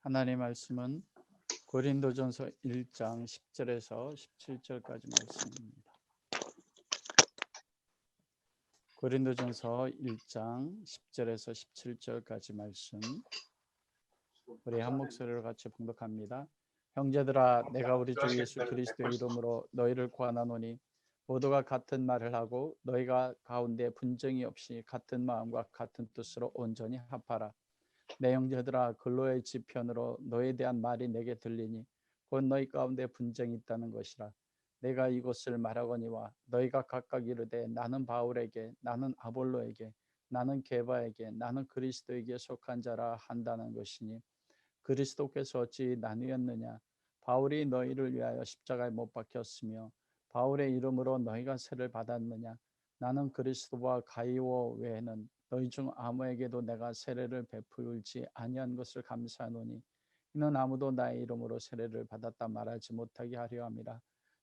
하나님의 말씀은 고린도전서 1장 10절에서 17절까지 말씀입니다. 고린도전서 1장 10절에서 17절까지 말씀, 우리 한 목소리로 같이 봉독합니다. 형제들아, 내가 우리 주 예수 그리스도의 이름으로 너희를 구하노니 모두가 같은 말을 하고 너희가 가운데 분쟁이 없이 같은 마음과 같은 뜻으로 온전히 합하라. 내 형제들아, 근로의 지편으로 너희에 대한 말이 내게 들리니 곧 너희 가운데 분쟁이 있다는 것이라. 내가 이것을 말하거니와 너희가 각각 이르되 나는 바울에게, 나는 아볼로에게, 나는 게바에게, 나는 그리스도에게 속한 자라 한다는 것이니 그리스도께서 어찌 나뉘었느냐? 바울이 너희를 위하여 십자가에 못 박혔으며 바울의 이름으로 너희가 세를 받았느냐? 나는 그리스도와 가이오 외에는 너희 중 아무에게도 내가 세례를 베풀지 아니한 것을 감사하노니 이는 아무도 나의 이름으로 세례를 받았다 말하지 못하게 하려 함이라.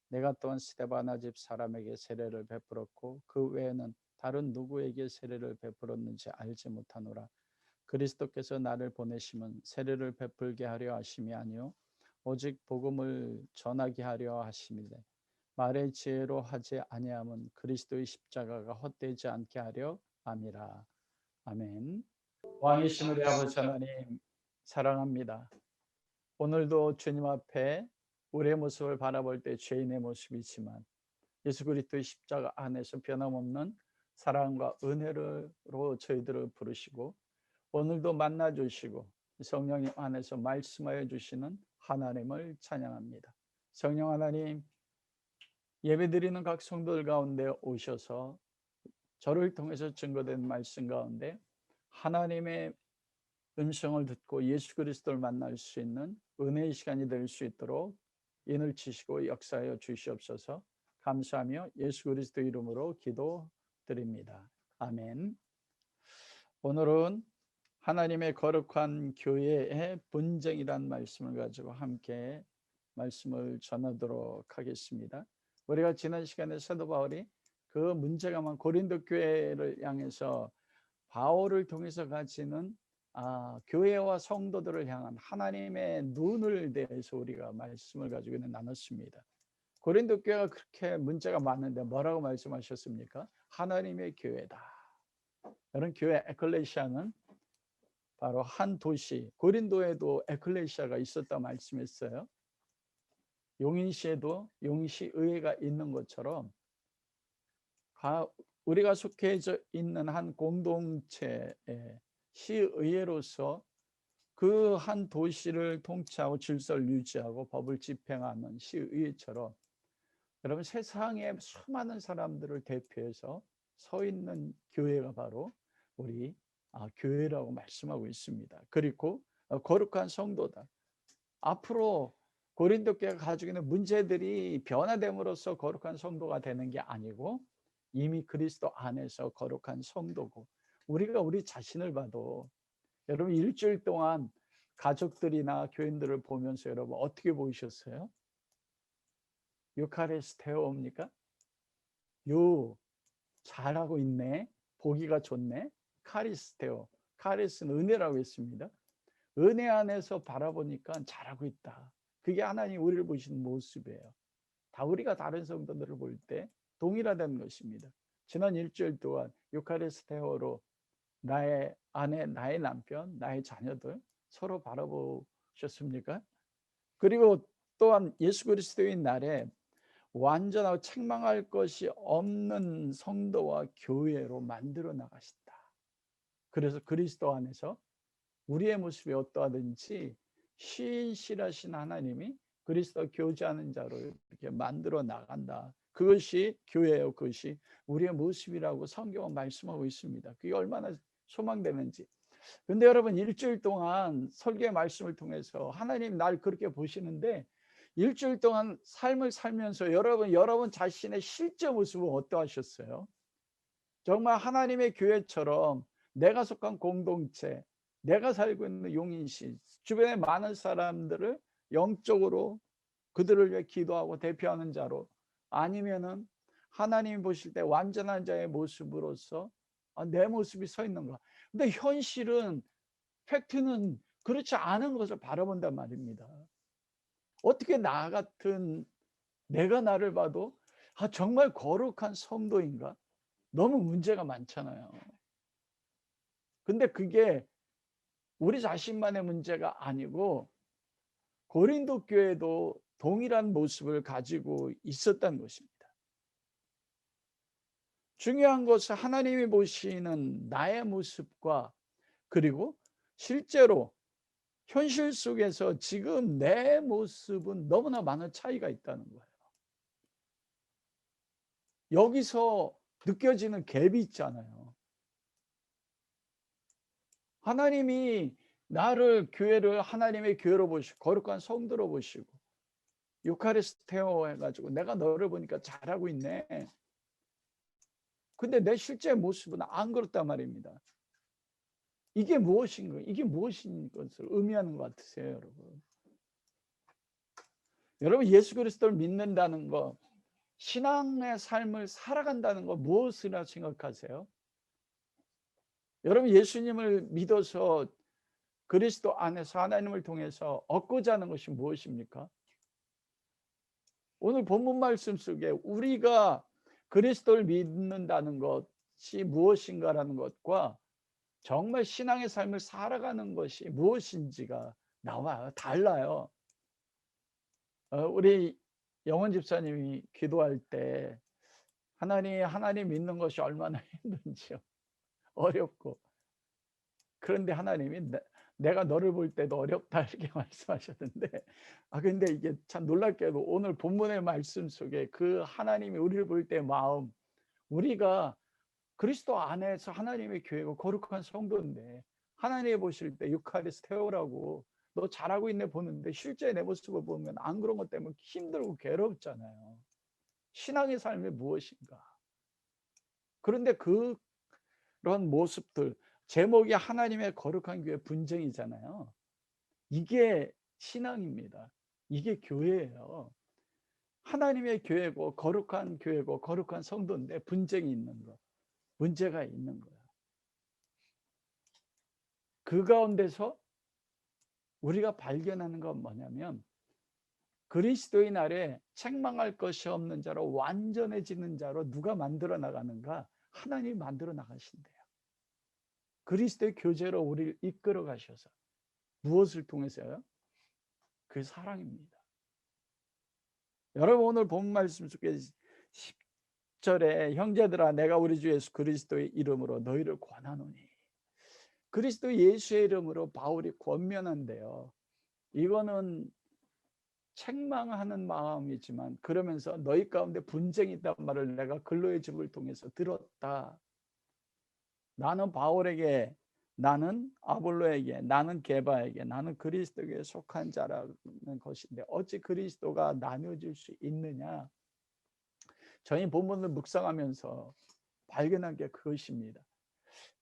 내가 또한 스데바나 집 사람에게 세례를 베풀었고 그 외에는 다른 누구에게 세례를 베풀었는지 알지 못하노라. 그리스도께서 나를 보내심은 세례를 베풀게 하려 하심이 아니요 오직 복음을 전하게 하려 하심이되 말의 지혜로 하지 아니함은 그리스도의 십자가가 헛되지 않게 하려 함이라. 아멘. 왕이신 우리 아버지 하나님, 사랑합니다. 오늘도 주님 앞에 우리의 모습을 바라볼 때 죄인의 모습이지만 예수 그리스도의 십자가 안에서 변함없는 사랑과 은혜로 저희들을 부르시고 오늘도 만나주시고 성령님 안에서 말씀하여 주시는 하나님을 찬양합니다. 성령 하나님, 예배드리는 각 성도들 가운데 오셔서 저를 통해서 증거된 말씀 가운데 하나님의 음성을 듣고 예수 그리스도를 만날 수 있는 은혜의 시간이 될 수 있도록 인을 치시고 역사하여 주시옵소서. 감사하며 예수 그리스도 이름으로 기도드립니다. 아멘. 오늘은 하나님의 거룩한 교회의 분쟁이란 말씀을 가지고 함께 말씀을 전하도록 하겠습니다. 우리가 지난 시간에 사도 바울이 그 문제가 많은 고린도 교회를 향해서 바울을 통해서 가지는 교회와 성도들을 향한 하나님의 눈을 대해서 우리가 말씀을 가지고 나눴습니다. 고린도 교회가 그렇게 문제가 많은데 뭐라고 말씀하셨습니까? 하나님의 교회다. 이런 교회 에클레시아는 바로 한 도시, 고린도에도 에클레시아가 있었다 말씀했어요. 용인시에도 용인시의회가 있는 것처럼 우리가 속해져 있는 한 공동체의 시의회로서 그 한 도시를 통치하고 질서를 유지하고 법을 집행하는 시의회처럼 여러분, 세상에 수많은 사람들을 대표해서 서 있는 교회가 바로 우리 교회라고 말씀하고 있습니다. 그리고 거룩한 성도다. 앞으로 고린도 교회가 가지고 있는 문제들이 변화됨으로써 거룩한 성도가 되는 게 아니고 이미 그리스도 안에서 거룩한 성도고, 우리가 우리 자신을 봐도 여러분 일주일 동안 가족들이나 교인들을 보면서 여러분 어떻게 보이셨어요? 유카리스테오입니까? 잘하고 있네, 보기가 좋네. 카리스테오, 카리스는 은혜라고 했습니다. 은혜 안에서 바라보니까 잘하고 있다. 그게 하나님 우리를 보시는 모습이에요. 다 우리가 다른 성도들을 볼 때 동일하다는 것입니다. 지난 일주일 동안 유카리스테오로 나의 아내, 나의 남편, 나의 자녀들 서로 바라보셨습니까? 그리고 또한 예수 그리스도의 날에 완전하고 책망할 것이 없는 성도와 교회로 만들어 나가신다. 그래서 그리스도 안에서 우리의 모습이 어떠하든지 신실하신 하나님이 그리스도 교제하는 자로 이렇게 만들어 나간다. 그것이 교회예요. 그것이 우리의 모습이라고 성경은 말씀하고 있습니다. 그게 얼마나 소망되는지. 근데 여러분, 일주일 동안 설교의 말씀을 통해서 하나님 날 그렇게 보시는데 일주일 동안 삶을 살면서 여러분 자신의 실제 모습은 어떠하셨어요? 정말 하나님의 교회처럼 내가 속한 공동체, 내가 살고 있는 용인시 주변의 많은 사람들을 영적으로 그들을 위해 기도하고 대표하는 자로, 아니면은 하나님이 보실 때 완전한 자의 모습으로서 내 모습이 서 있는가. 근데 현실은, 팩트는 그렇지 않은 것을 바라본단 말입니다. 어떻게 나 같은 내가 나를 봐도 정말 거룩한 성도인가? 너무 문제가 많잖아요. 근데 그게 우리 자신만의 문제가 아니고 고린도 교회도 동일한 모습을 가지고 있었다는 것입니다. 중요한 것은 하나님이 보시는 나의 모습과 그리고 실제로 현실 속에서 지금 내 모습은 너무나 많은 차이가 있다는 거예요. 여기서 느껴지는 갭이 있잖아요. 하나님이 나를 교회를 하나님의 교회로 보시고 거룩한 성도로 보시고 유카리스테오 해가지고 내가 너를 보니까 잘하고 있네. 근데 내 실제 모습은 안 그렇단 말입니다. 이게 무엇인가? 이게 무엇인 것을 의미하는 것 같으세요, 여러분? 여러분 예수 그리스도를 믿는다는 것, 신앙의 삶을 살아간다는 것 무엇이라 생각하세요? 여러분 예수님을 믿어서 그리스도 안에서 하나님을 통해서 얻고자 하는 것이 무엇입니까? 오늘 본문 말씀 속에 우리가 그리스도를 믿는다는 것이 무엇인가라는 것과 정말 신앙의 삶을 살아가는 것이 무엇인지가 나와요. 달라요. 우리 영원 집사님이 기도할 때 하나님 믿는 것이 얼마나 힘든지요. 어렵고. 그런데 하나님이 내가 너를 볼 때도 어렵다 이렇게 말씀하셨는데 근데 이게 참 놀랍게도 오늘 본문의 말씀 속에 그 하나님이 우리를 볼 때 마음, 우리가 그리스도 안에서 하나님의 교회고 거룩한 성도인데 하나님이 보실 때 유카리스테오라고 너 잘하고 있네 보는데 실제 내 모습을 보면 안 그런 것 때문에 힘들고 괴롭잖아요. 신앙의 삶이 무엇인가? 그런데 그런 모습들, 제목이 하나님의 거룩한 교회 분쟁이잖아요. 이게 신앙입니다. 이게 교회예요. 하나님의 교회고 거룩한 교회고 거룩한 성도인데 분쟁이 있는 거, 문제가 있는 거예요. 그 가운데서 우리가 발견하는 건 뭐냐면 그리스도의 날에 책망할 것이 없는 자로 완전해지는 자로 누가 만들어 나가는가? 하나님이 만들어 나가신대요. 그리스도의 교제로 우리를 이끌어 가셔서 무엇을 통해서요? 그 사랑입니다. 여러분 오늘 본 말씀 속에 10절에 형제들아 내가 우리 주 예수 그리스도의 이름으로 너희를 권하노니, 그리스도 예수의 이름으로 바울이 권면한대요. 이거는 책망하는 마음이지만 그러면서 너희 가운데 분쟁이 있단 말을 내가 근로의 집을 통해서 들었다. 나는 바울에게, 나는 아볼로에게, 나는 게바에게, 나는 그리스도에게 속한 자라는 것인데 어찌 그리스도가 나뉘어질 수 있느냐? 저희 본문을 묵상하면서 발견한 게 그것입니다.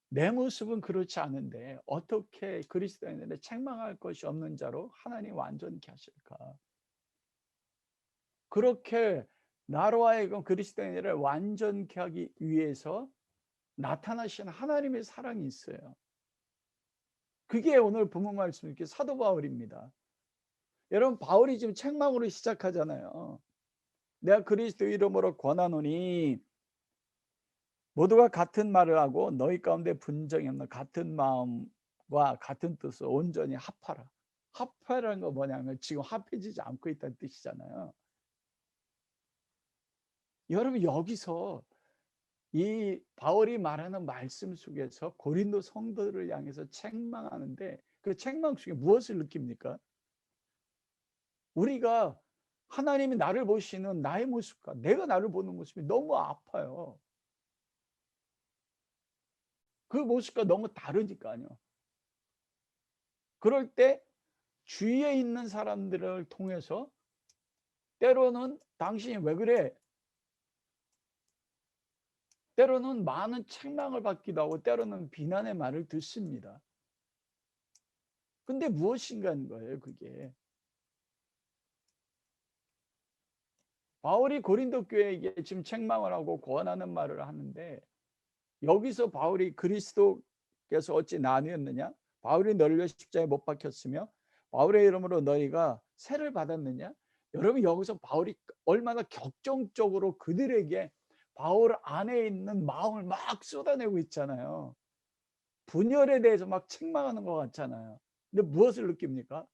내 모습은 그렇지 않은데 어떻게 그리스도인들의 책망할 것이 없는 자로 하나님 완전케 하실까? 그렇게 나로 하여금 그리스도인들을 완전케 하기 위해서 나타나신 하나님의 사랑이 있어요. 그게 오늘 본문 말씀 이렇게 사도 바울입니다. 여러분 바울이 지금 책망으로 시작하잖아요. 내가 그리스도 이름으로 권하노니 모두가 같은 말을 하고 너희 가운데 분정이 없는 같은 마음과 같은 뜻을 온전히 합하라. 합하라는 거 뭐냐면 지금 합해지지 않고 있다는 뜻이잖아요. 여러분 여기서 이 바울이 말하는 말씀 속에서 고린도 성도들을 향해서 책망하는데 그 책망 속에 무엇을 느낍니까? 우리가 하나님이 나를 보시는 나의 모습과 내가 나를 보는 모습이 너무 아파요. 그 모습과 너무 다르니까요. 그럴 때 주위에 있는 사람들을 통해서 때로는 당신이 왜 그래? 때로는 많은 책망을 받기도 하고 때로는 비난의 말을 듣습니다. 근데 무엇인가인 거예요, 그게. 바울이 고린도 교회에게 지금 책망을 하고 권하는 말을 하는데 여기서 바울이 그리스도께서 어찌 나뉘었느냐? 바울이 너를 십자가에 못 박혔으며 바울의 이름으로 너희가 세를 받았느냐? 여러분 여기서 바울이 얼마나 격정적으로 그들에게 바울 안에 있는 마음을 막 쏟아내고 있잖아요. 분열에 대해서 막 책망하는 것 같잖아요. 근데 무엇을 느낍니까?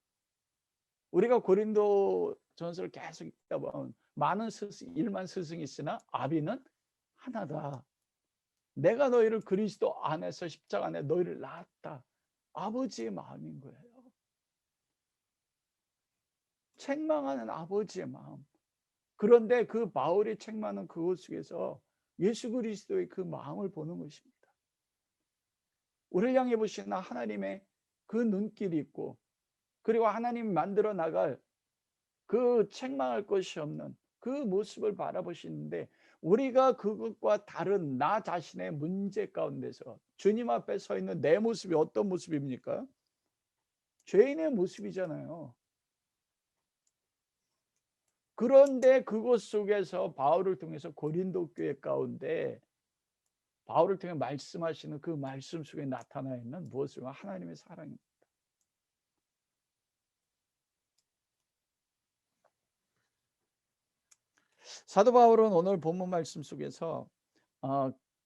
우리가 고린도 전서를 계속 읽다 보면 많은 스승, 1만 스승이 있으나 아비는 하나다. 내가 너희를 그리스도 안에서 십자가 안에 너희를 낳았다. 아버지의 마음인 거예요. 책망하는 아버지의 마음. 그런데 그 바울이 책망하는 그것 속에서 예수 그리스도의 그 마음을 보는 것입니다. 우리를 향해 보시는 하나님의 그 눈길이 있고, 그리고 하나님이 만들어 나갈 그 책망할 것이 없는 그 모습을 바라보시는데, 우리가 그것과 다른 나 자신의 문제 가운데서 주님 앞에 서 있는 내 모습이 어떤 모습입니까? 죄인의 모습이잖아요. 그런데 그것 속에서 바울을 통해서 고린도 교회 가운데 바울을 통해 말씀하시는 그 말씀 속에 나타나 있는 무엇을 하나님의 사랑입니다. 사도 바울은 오늘 본문 말씀 속에서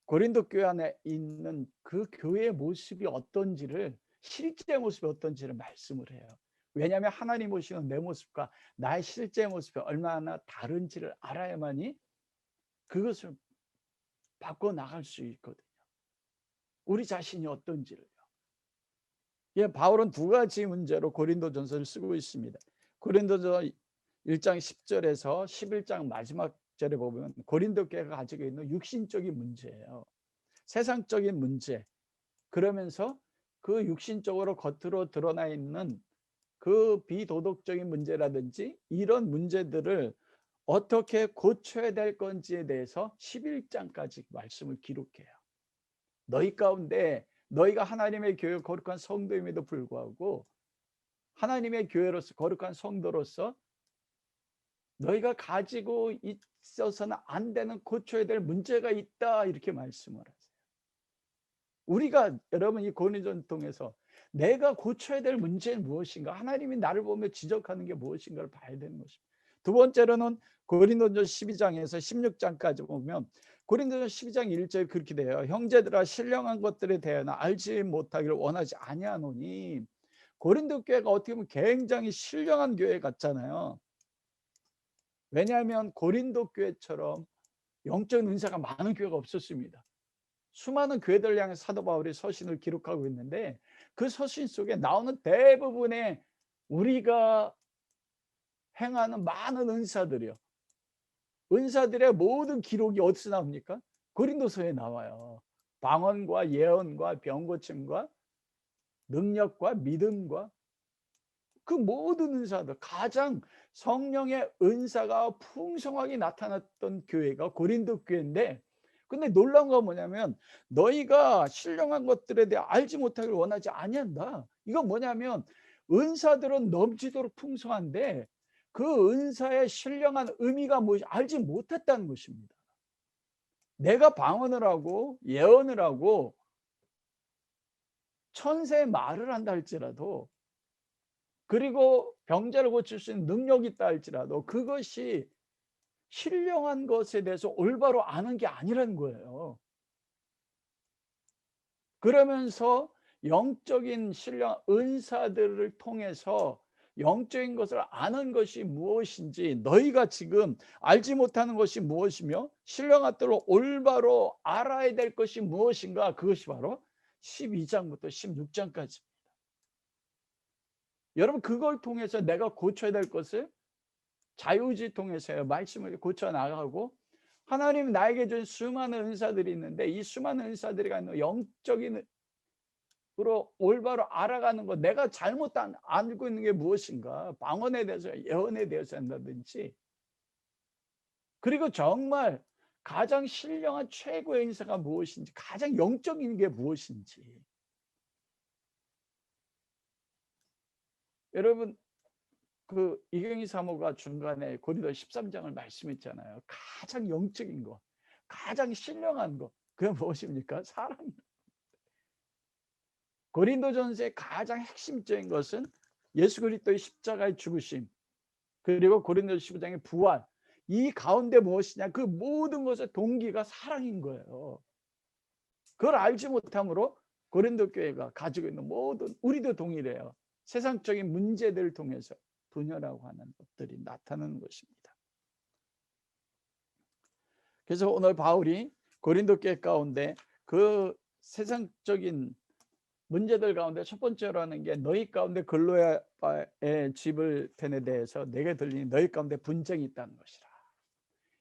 고린도 교회 안에 있는 그 교회의 모습이 어떤지를, 실제 모습이 어떤지를 말씀을 해요. 왜냐하면 하나님 보시는 내 모습과 나의 실제 모습이 얼마나 다른지를 알아야만이 그것을 바꿔 나갈 수 있거든요. 우리 자신이 어떤지를요. 예, 바울은 두 가지 문제로 고린도전서를 쓰고 있습니다. 고린도전서 1장 10절에서 11장 마지막 절에 보면 고린도 교회가 가지고 있는 육신적인 문제예요. 세상적인 문제. 그러면서 그 육신적으로 겉으로 드러나 있는 그 비도덕적인 문제라든지 이런 문제들을 어떻게 고쳐야 될 건지에 대해서 11장까지 말씀을 기록해요. 너희 가운데 너희가 하나님의 교회 거룩한 성도임에도 불구하고 하나님의 교회로서 거룩한 성도로서 너희가 가지고 있어서는 안 되는 고쳐야 될 문제가 있다, 이렇게 말씀을 하세요. 우리가 여러분 이 고린도전서 통해서 내가 고쳐야 될 문제는 무엇인가, 하나님이 나를 보며 지적하는 게 무엇인가를 봐야 되는 것입니다. 두 번째로는 고린도전서 12장에서 16장까지 보면 고린도전서 12장 1절 그렇게 돼요. 형제들아 신령한 것들에 대하여 알지 못하기를 원하지 아니하노니. 고린도 교회가 어떻게 보면 굉장히 신령한 교회 같잖아요. 왜냐하면 고린도 교회처럼 영적 은사가 많은 교회가 없었습니다. 수많은 교회들 향해 사도 바울이 서신을 기록하고 있는데 그 서신 속에 나오는 대부분의 우리가 행하는 많은 은사들이요, 은사들의 모든 기록이 어디서 나옵니까? 고린도서에 나와요. 방언과 예언과 병 고침과 능력과 믿음과 그 모든 은사들, 가장 성령의 은사가 풍성하게 나타났던 교회가 고린도 교회인데, 근데 놀라운 건 뭐냐면 너희가 신령한 것들에 대해 알지 못하기를 원하지 아니한다. 이건 뭐냐면 은사들은 넘치도록 풍성한데 그 은사의 신령한 의미가 무엇이 알지 못했다는 것입니다. 내가 방언을 하고 예언을 하고 천사의 말을 한다 할지라도, 그리고 병자를 고칠 수 있는 능력이 있다 할지라도 그것이 신령한 것에 대해서 올바로 아는 게 아니라는 거예요. 그러면서 영적인 신령 은사들을 통해서 영적인 것을 아는 것이 무엇인지, 너희가 지금 알지 못하는 것이 무엇이며 신령한 대로 올바로 알아야 될 것이 무엇인가, 그것이 바로 12장부터 16장까지입니다. 여러분 그걸 통해서 내가 고쳐야 될 것을 자유의지 통해서 말씀을 고쳐 나가고, 하나님 나에게 준 수많은 은사들이 있는데 이 수많은 은사들이 갖는 영적인 으로 올바로 알아가는 것, 내가 잘못 알고 있는 게 무엇인가, 방언에 대해서 예언에 대해서 한다든지, 그리고 정말 가장 신령한 최고의 인사가 무엇인지, 가장 영적인 게 무엇인지. 여러분 그 이경희 사모가 중간에 고린도 13장을 말씀했잖아요. 가장 영적인 것, 가장 신령한 것, 그게 무엇입니까? 사랑입니다. 고린도전서의 가장 핵심적인 것은 예수 그리스도의 십자가의 죽으심, 그리고 고린도서 15장의 부활, 이 가운데 무엇이냐, 그 모든 것의 동기가 사랑인 거예요. 그걸 알지 못함으로 고린도 교회가 가지고 있는 모든, 우리도 동일해요, 세상적인 문제들을 통해서 분열하고 하는 것들이 나타나는 것입니다. 그래서 오늘 바울이 고린도 교회 가운데 그 세상적인 문제들 가운데 첫 번째로 하는 게, 너희 가운데 글로야의 집을 편에 대해서 내게 들리니 너희 가운데 분쟁이 있다는 것이라.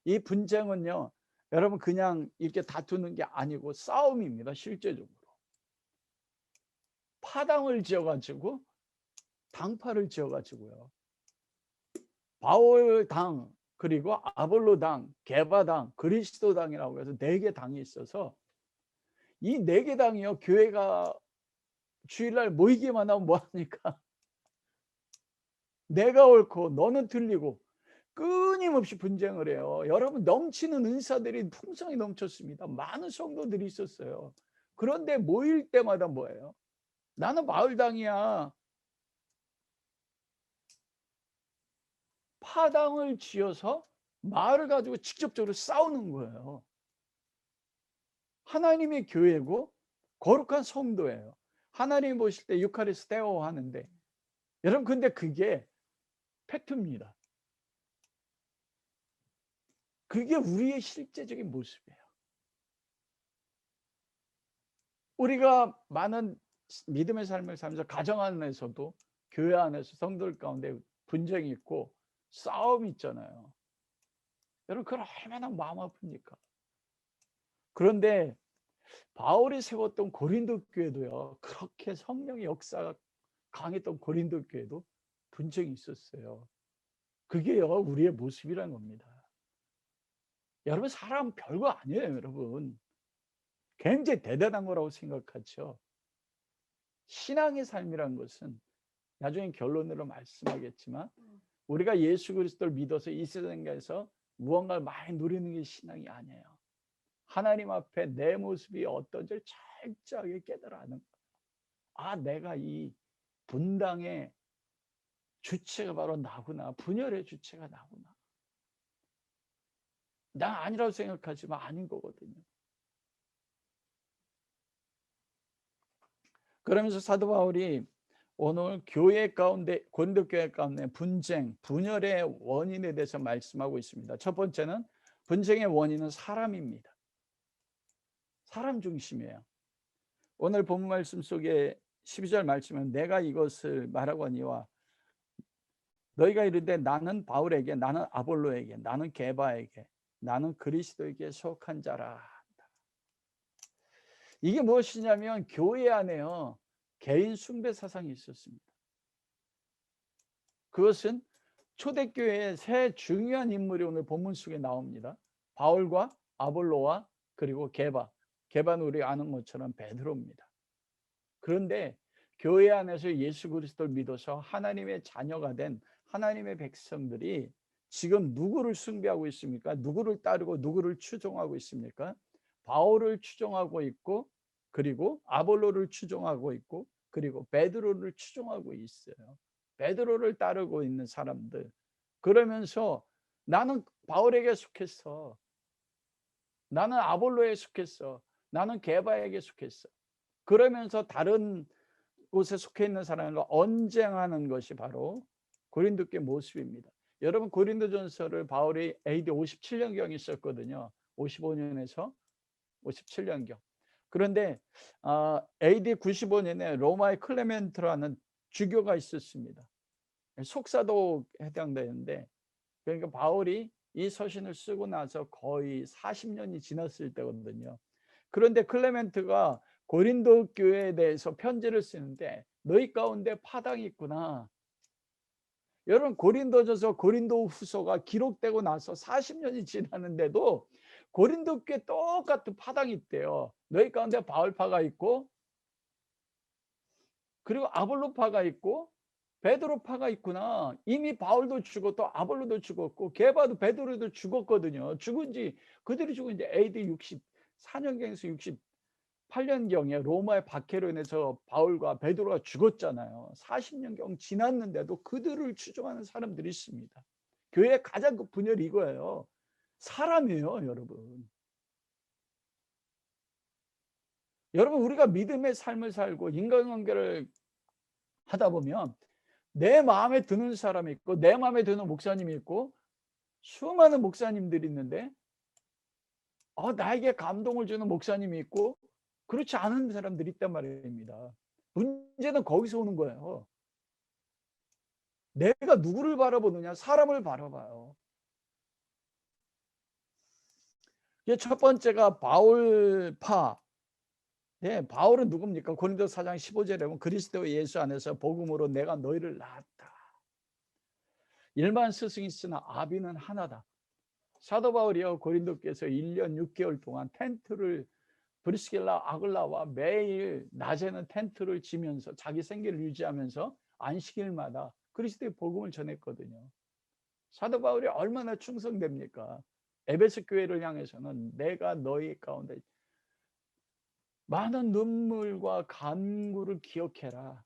이 분쟁은요, 여러분 그냥 이렇게 다투는 게 아니고 싸움입니다. 실제적으로 파당을 지어가지고, 당파를 지어가지고요, 바울당, 그리고 아볼로당, 게바당, 그리스도당이라고 해서 4개 당이 있어서, 이 4개 당이요, 교회가 주일날 모이기만 하면 뭐합니까? 내가 옳고 너는 틀리고 끊임없이 분쟁을 해요. 여러분, 넘치는 은사들이 풍성히 넘쳤습니다. 많은 성도들이 있었어요. 그런데 모일 때마다 뭐예요? 나는 바울당이야. 파당을 지어서 마을을 가지고 직접적으로 싸우는 거예요. 하나님의 교회고 거룩한 성도예요. 하나님이 보실 때 유카리스테오 하는데, 여러분 근데 그게 팩트입니다. 그게 우리의 실제적인 모습이에요. 우리가 많은 믿음의 삶을 살면서 가정 안에서도, 교회 안에서 성도들 가운데 분쟁이 있고 싸움이 있잖아요. 여러분 그걸 얼마나 마음 아픕니까? 그런데 바울이 세웠던 고린도 교회도요, 그렇게 성령의 역사가 강했던 고린도 교회도 분쟁이 있었어요. 그게요, 우리의 모습이라는 겁니다. 여러분, 사람 별거 아니에요. 여러분 굉장히 대단한 거라고 생각하죠. 신앙의 삶이란 것은, 나중에 결론으로 말씀하겠지만, 우리가 예수 그리스도를 믿어서 이 세상에서 무언가를 많이 누리는 게 신앙이 아니에요. 하나님 앞에 내 모습이 어떤지를 철저하게 깨달아 아는 거예요. 아, 내가 이 분당의 주체가 바로 나구나. 분열의 주체가 나구나. 나 아니라고 생각하지만 아닌 거거든요. 그러면서 사도 바울이 오늘 교회 가운데, 고린도 교회 가운데 분쟁, 분열의 원인에 대해서 말씀하고 있습니다. 첫 번째는, 분쟁의 원인은 사람입니다. 사람 중심이에요. 오늘 본문 말씀 속에 12절 말씀은, 내가 이것을 말하고 하니와 너희가 이르되 나는 바울에게, 나는 아볼로에게, 나는 게바에게, 나는 그리스도에게 속한 자라. 이게 무엇이냐면, 교회 안에요, 개인 숭배 사상이 있었습니다. 그것은 초대교회의 세 중요한 인물이 오늘 본문 속에 나옵니다. 바울과 아볼로와 그리고 게바. 게바는 우리 아는 것처럼 베드로입니다. 그런데 교회 안에서 예수 그리스도를 믿어서 하나님의 자녀가 된 하나님의 백성들이 지금 누구를 숭배하고 있습니까? 누구를 따르고 누구를 추종하고 있습니까? 바울을 추종하고 있고, 그리고 아볼로를 추종하고 있고, 그리고 베드로를 추종하고 있어요. 베드로를 따르고 있는 사람들. 그러면서 나는 바울에게 속했어, 나는 아볼로에 속했어, 나는 게바에게 속했어. 그러면서 다른 곳에 속해 있는 사람과 언쟁하는 것이 바로 고린도교의 모습입니다. 여러분, 고린도전서를 바울이 AD 57년경에 썼거든요. 55년에서 57년경. 그런데 AD 95년에 로마의 클레멘트라는 주교가 있었습니다. 속사도 해당되는데, 그러니까 바울이 이 서신을 쓰고 나서 거의 40년이 지났을 때거든요. 그런데 클레멘트가 고린도 교회에 대해서 편지를 쓰는데, 너희 가운데 파당이 있구나. 여러분, 고린도전서, 고린도후서가 기록되고 나서 40년이 지났는데도 고린도 교회 똑같은 파당이 있대요. 너희 가운데 바울파가 있고, 그리고 아볼로파가 있고, 베드로파가 있구나. 이미 바울도 죽었고 아볼로도 죽었고 게바도 베드로도 죽었거든요. 그들이 죽은 지 AD 64년경에서 8년경에 로마의 박해로 인해서 바울과 베드로가 죽었잖아요. 40년경 지났는데도 그들을 추종하는 사람들이 있습니다. 교회의 가장 큰 분열이 이거예요. 사람이에요, 여러분. 여러분, 우리가 믿음의 삶을 살고 인간관계를 하다 보면 내 마음에 드는 사람이 있고 내 마음에 드는 목사님이 있고 수많은 목사님들이 있는데 나에게 감동을 주는 목사님이 있고 그렇지 않은 사람들이 있단 말입니다. 문제는 거기서 오는 거예요. 내가 누구를 바라보느냐? 사람을 바라봐요. 첫 번째가 바울파. 네, 바울은 누굽니까? 고린도서 4장 15절에 보면 그리스도 예수 안에서 복음으로 내가 너희를 낳았다. 일반 스승이 있으나 아비는 하나다. 사도 바울이요 고린도께서 1년 6개월 동안 텐트를 브리스길라 아글라와 매일 낮에는 텐트를 지면서 자기 생계를 유지하면서 안식일마다 그리스도의 복음을 전했거든요. 사도 바울이 얼마나 충성됩니까? 에베소 교회를 향해서는 내가 너희 가운데 많은 눈물과 간구를 기억해라.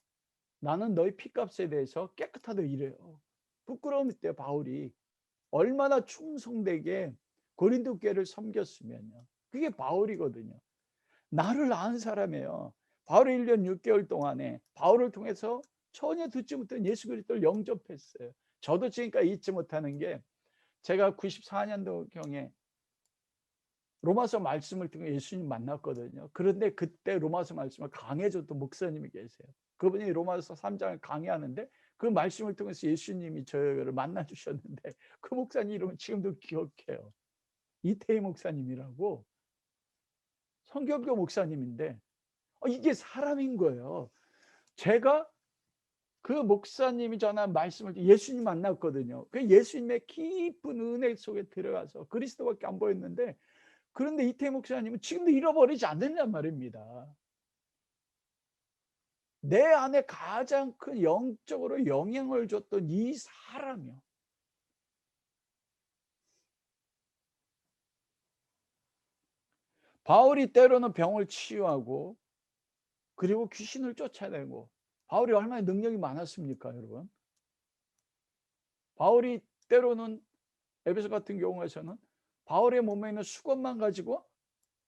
나는 너희 피값에 대해서 깨끗하다 이래요. 부끄러움이 있대요. 바울이 얼마나 충성되게 고린도 교회를 섬겼으면요. 그게 바울이거든요. 나를 낳은 사람이에요. 바울이 1년 6개월 동안에 바울을 통해서 전혀 듣지 못한 예수 그리스도를 영접했어요. 저도 지금까지 잊지 못하는 게 제가 94년도경에 로마서 말씀을 통해 예수님 만났거든요. 그런데 그때 로마서 말씀을 강해줬던 목사님이 계세요. 그분이 로마서 3장을 강해하는데 그 말씀을 통해서 예수님이 저를 만나주셨는데 그 목사님 이름은 지금도 기억해요. 이태희 목사님이라고 성경교 목사님인데 이게 사람인 거예요. 제가 그 목사님이 전한 말씀을 예수님 만났거든요. 그 예수님의 깊은 은혜 속에 들어가서 그리스도밖에 안 보였는데 그런데 이태희 목사님은 지금도 잃어버리지 않는단 말입니다. 내 안에 가장 큰 영적으로 영향을 줬던 이 사람이요. 바울이 때로는 병을 치유하고 그리고 귀신을 쫓아내고 바울이 얼마나 능력이 많았습니까, 여러분? 바울이 때로는 에베소 같은 경우에서는 바울의 몸에 있는 수건만 가지고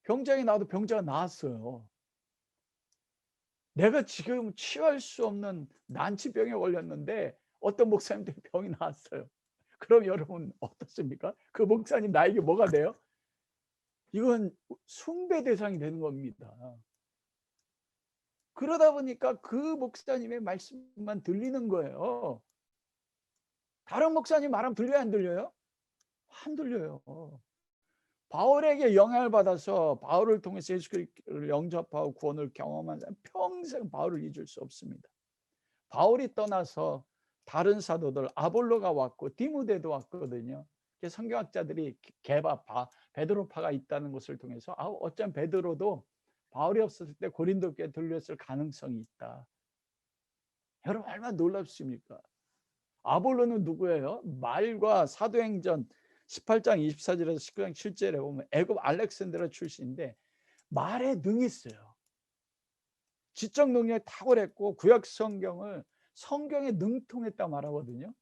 병장이 나와도 병자가 나았어요. 내가 지금 치유할 수 없는 난치병에 걸렸는데 어떤 목사님들 병이 나았어요. 그럼 여러분 어떻습니까? 그 목사님 나에게 뭐가 돼요? 이건 숭배 대상이 되는 겁니다. 그러다 보니까 그 목사님의 말씀만 들리는 거예요. 다른 목사님 말하면 들려요, 안 들려요? 안 들려요. 바울에게 영향을 받아서 바울을 통해서 예수 그리스도를 영접하고 구원을 경험한 사람 평생 바울을 잊을 수 없습니다. 바울이 떠나서 다른 사도들 아볼로가 왔고 디모데도 왔거든요. 성경학자들이 개바파, 베드로파가 있다는 것을 통해서 어쩜 베드로도 바울이 없었을 때 고린도 교회에 들렸을 가능성이 있다. 여러분 얼마나 놀랍습니까? 아볼로는 누구예요? 말과 사도행전 18장 24절에서 19장 7절에 보면 애굽 알렉산드라 출신인데 말에 능했어요. 지적 능력이 탁월했고 구약 성경을 성경에 능통했다 말하거든요.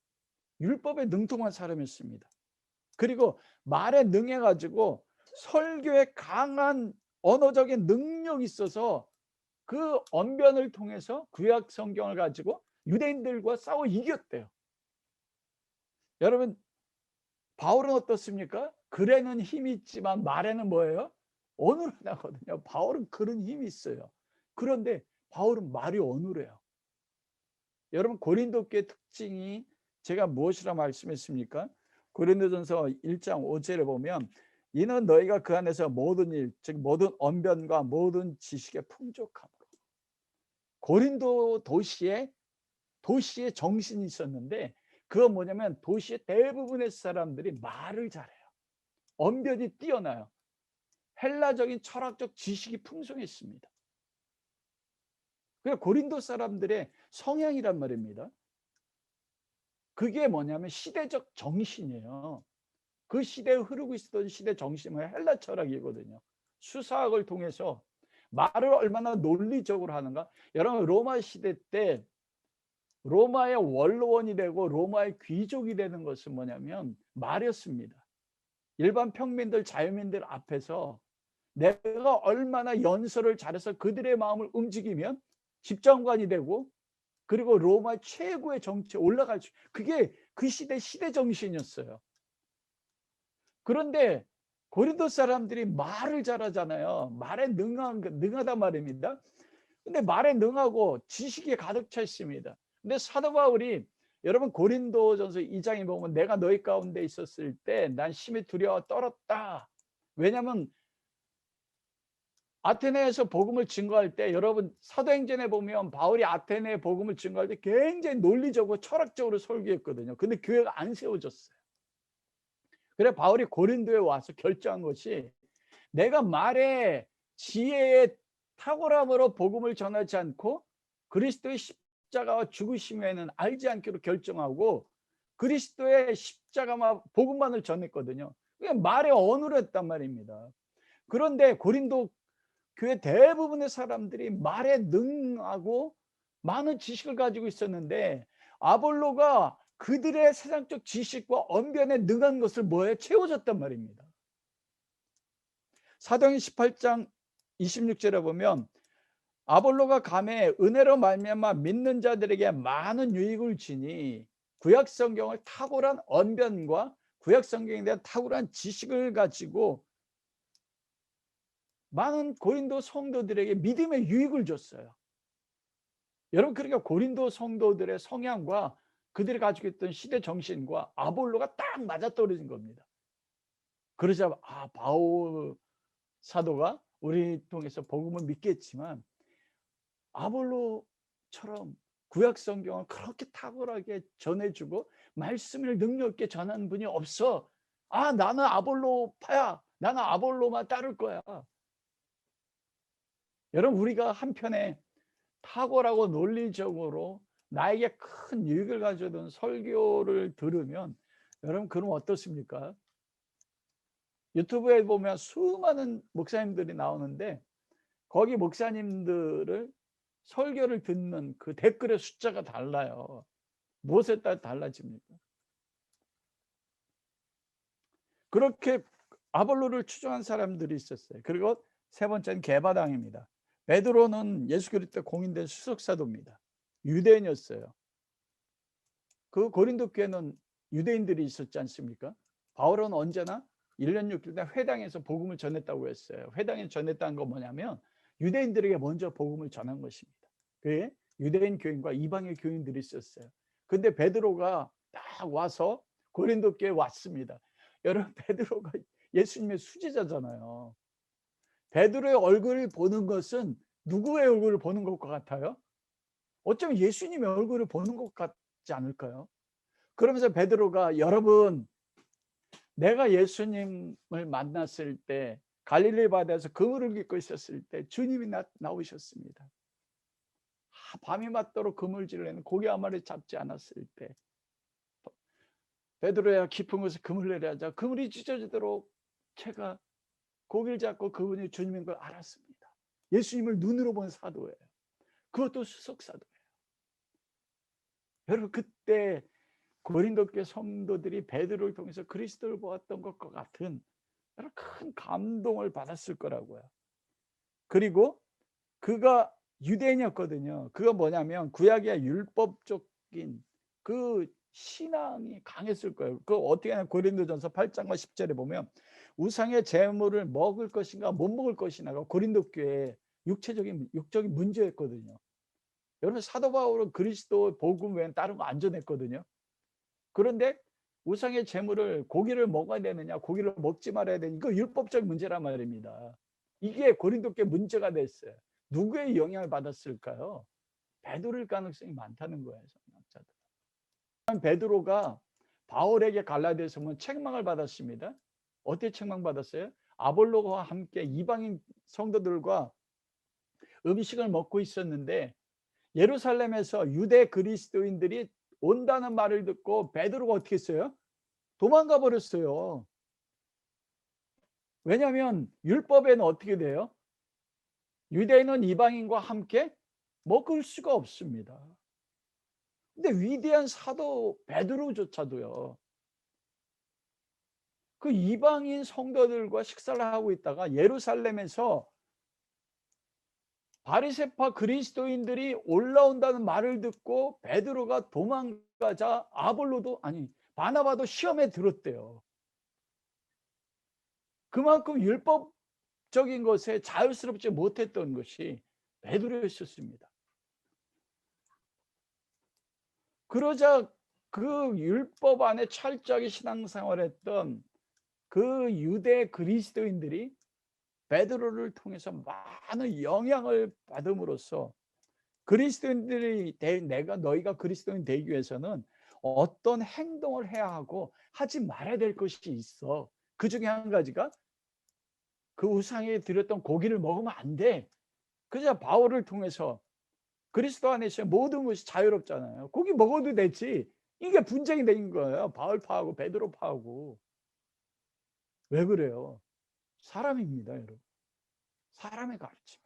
율법에 능통한 사람이었습니다. 그리고 말에 능해가지고 설교에 강한 언어적인 능력이 있어서 그 언변을 통해서 구약 성경을 가지고 유대인들과 싸워 이겼대요. 여러분 바울은 어떻습니까? 글에는 힘이 있지만 말에는 뭐예요? 어눌하거든요. 바울은 그런 힘이 있어요. 그런데 바울은 말이 어눌해요. 여러분 고린도 교회 특징이 제가 무엇이라 말씀했습니까? 고린도전서 1장 5절에 보면 이는 너희가 그 안에서 모든 일, 즉 모든 언변과 모든 지식에 풍족함으로. 고린도 도시에 정신이 있었는데 그건 뭐냐면 도시의 대부분의 사람들이 말을 잘해요. 언변이 뛰어나요. 헬라적인 철학적 지식이 풍성했습니다. 그게 고린도 사람들의 성향이란 말입니다. 그게 뭐냐면 시대적 정신이에요. 그 시대에 흐르고 있었던 시대 정신은 헬라 철학이거든요. 수사학을 통해서 말을 얼마나 논리적으로 하는가. 여러분 로마 시대 때 로마의 원로원이 되고 로마의 귀족이 되는 것은 뭐냐면 말이었습니다. 일반 평민들 자유민들 앞에서 내가 얼마나 연설을 잘해서 그들의 마음을 움직이면 집정관이 되고 그리고 로마 최고의 정치에 올라갈 수, 그게 그 시대 정신이었어요. 그런데 고린도 사람들이 말을 잘하잖아요. 말에 능하단 말입니다. 근데 말에 능하고 지식이 가득 차 있습니다. 근데 사도 바울이 여러분 고린도전서 2장에 보면 내가 너희 가운데 있었을 때 난 심히 두려워 떨었다. 왜냐하면 아테네에서 복음을 증거할 때 여러분 사도행전에 보면 바울이 아테네에 복음을 증거할 때 굉장히 논리적으로 철학적으로 설교했거든요. 근데 교회가 안 세워졌어요. 그래 바울이 고린도에 와서 결정한 것이 내가 말에 지혜의 탁월함으로 복음을 전하지 않고 그리스도의 십자가와 죽으심에는 알지 않기로 결정하고 그리스도의 십자가와 복음만을 전했거든요. 그게 말의 언어로 했단 말입니다. 그런데 고린도 교회 대부분의 사람들이 말에 능하고 많은 지식을 가지고 있었는데 아볼로가 그들의 세상적 지식과 언변에 능한 것을 뭐에 채워줬단 말입니다. 사도행전 18장 26절에 보면 아볼로가 감에 은혜로 말미암아 믿는 자들에게 많은 유익을 주니 구약 성경을 탁월한 언변과 구약 성경에 대한 탁월한 지식을 가지고 많은 고린도 성도들에게 믿음의 유익을 줬어요. 여러분 그러니까 고린도 성도들의 성향과 그들이 가지고 있던 시대 정신과 아볼로가 딱 맞아떨어진 겁니다. 그러자 바울 사도가 우리 통해서 복음을 믿겠지만 아볼로처럼 구약 성경을 그렇게 탁월하게 전해주고 말씀을 능력 있게 전하는 분이 없어. 나는 아볼로파야. 나는 아볼로만 따를 거야. 여러분 우리가 한편에 탁월하고 논리적으로 나에게 큰 유익을 가져던 설교를 들으면 여러분 그럼 어떻습니까? 유튜브에 보면 수많은 목사님들이 나오는데 거기 목사님들을 설교를 듣는 그 댓글의 숫자가 달라요. 무엇에 따라 달라집니까? 그렇게 아볼로를 추종한 사람들이 있었어요. 그리고 세 번째는 게바당입니다. 베드로는 예수 그리스도 공인된 수석사도입니다. 유대인이었어요. 그 고린도 교회는 유대인들이 있었지 않습니까? 바울은 언제나 1년 6개월 동안 회당에서 복음을 전했다고 했어요. 회당에서 전했다는 건 뭐냐면 유대인들에게 먼저 복음을 전한 것입니다. 그게 유대인 교인과 이방의 교인들이 있었어요. 근데 베드로가 딱 와서 고린도 교회에 왔습니다. 여러분 베드로가 예수님의 수제자잖아요. 베드로의 얼굴을 보는 것은 누구의 얼굴을 보는 것과 같아요? 어쩌면 예수님의 얼굴을 보는 것 같지 않을까요? 그러면서 베드로가 여러분 내가 예수님을 만났을 때 갈릴리 바다에서 그물을 깃고 있었을 때 주님이 나오셨습니다. 밤이 맞도록 그물질을 했는 고기 한 마리 잡지 않았을 때 베드로야 깊은 곳에 그물 내려하자 그물이 찢어지도록 제가 고기를 잡고 그분이 주님인 걸 알았습니다. 예수님을 눈으로 본 사도예요. 그것도 수석사도예요. 여러분 그때 고린도 교회 성도들이 베드로를 통해서 그리스도를 보았던 것과 같은 큰 감동을 받았을 거라고요. 그리고 그가 유대인이었거든요. 그가 뭐냐면 구약의 율법적인 그 신앙이 강했을 거예요. 그 어떻게 하냐 고린도전서 8장과 10절에 보면 우상의 제물을 먹을 것인가 못 먹을 것이냐가 고린도 교회의 육적인 문제였거든요. 여러분 사도 바울은 그리스도 복음 외에는 다른 거 안 전했거든요. 그런데 우상의 제물을 고기를 먹어야 되느냐 고기를 먹지 말아야 되느냐 이거 율법적 문제란 말입니다. 이게 고린도 교회 문제가 됐어요. 누구의 영향을 받았을까요? 베드로일 가능성이 많다는 거예요. 성경학자들. 베드로가 바울에게 갈라디아서 보면 책망을 받았습니다. 어떻게 책망받았어요? 아볼로와 함께 이방인 성도들과 음식을 먹고 있었는데 예루살렘에서 유대 그리스도인들이 온다는 말을 듣고 베드로가 어떻게 했어요? 도망가 버렸어요. 왜냐하면 율법에는 어떻게 돼요? 유대인은 이방인과 함께 먹을 수가 없습니다. 근데 위대한 사도 베드로조차도요, 그 이방인 성도들과 식사를 하고 있다가 예루살렘에서 바리새파 그리스도인들이 올라온다는 말을 듣고 베드로가 도망가자 바나바도 시험에 들었대요. 그만큼 율법적인 것에 자유스럽지 못했던 것이 베드로였었습니다. 그러자 그 율법 안에 철저하게 신앙생활했던 그 유대 그리스도인들이 베드로를 통해서 많은 영향을 받음으로써 너희가 그리스도인 되기 위해서는 어떤 행동을 해야 하고 하지 말아야 될 것이 있어. 그중에 한 가지가 그 우상에 드렸던 고기를 먹으면 안 돼. 그래서 바울을 통해서 그리스도 안에서 모든 것이 자유롭잖아요. 고기 먹어도 되지. 이게 분쟁이 된 거예요. 바울파하고 베드로파하고. 왜 그래요? 사람입니다, 여러분. 사람의 가르침.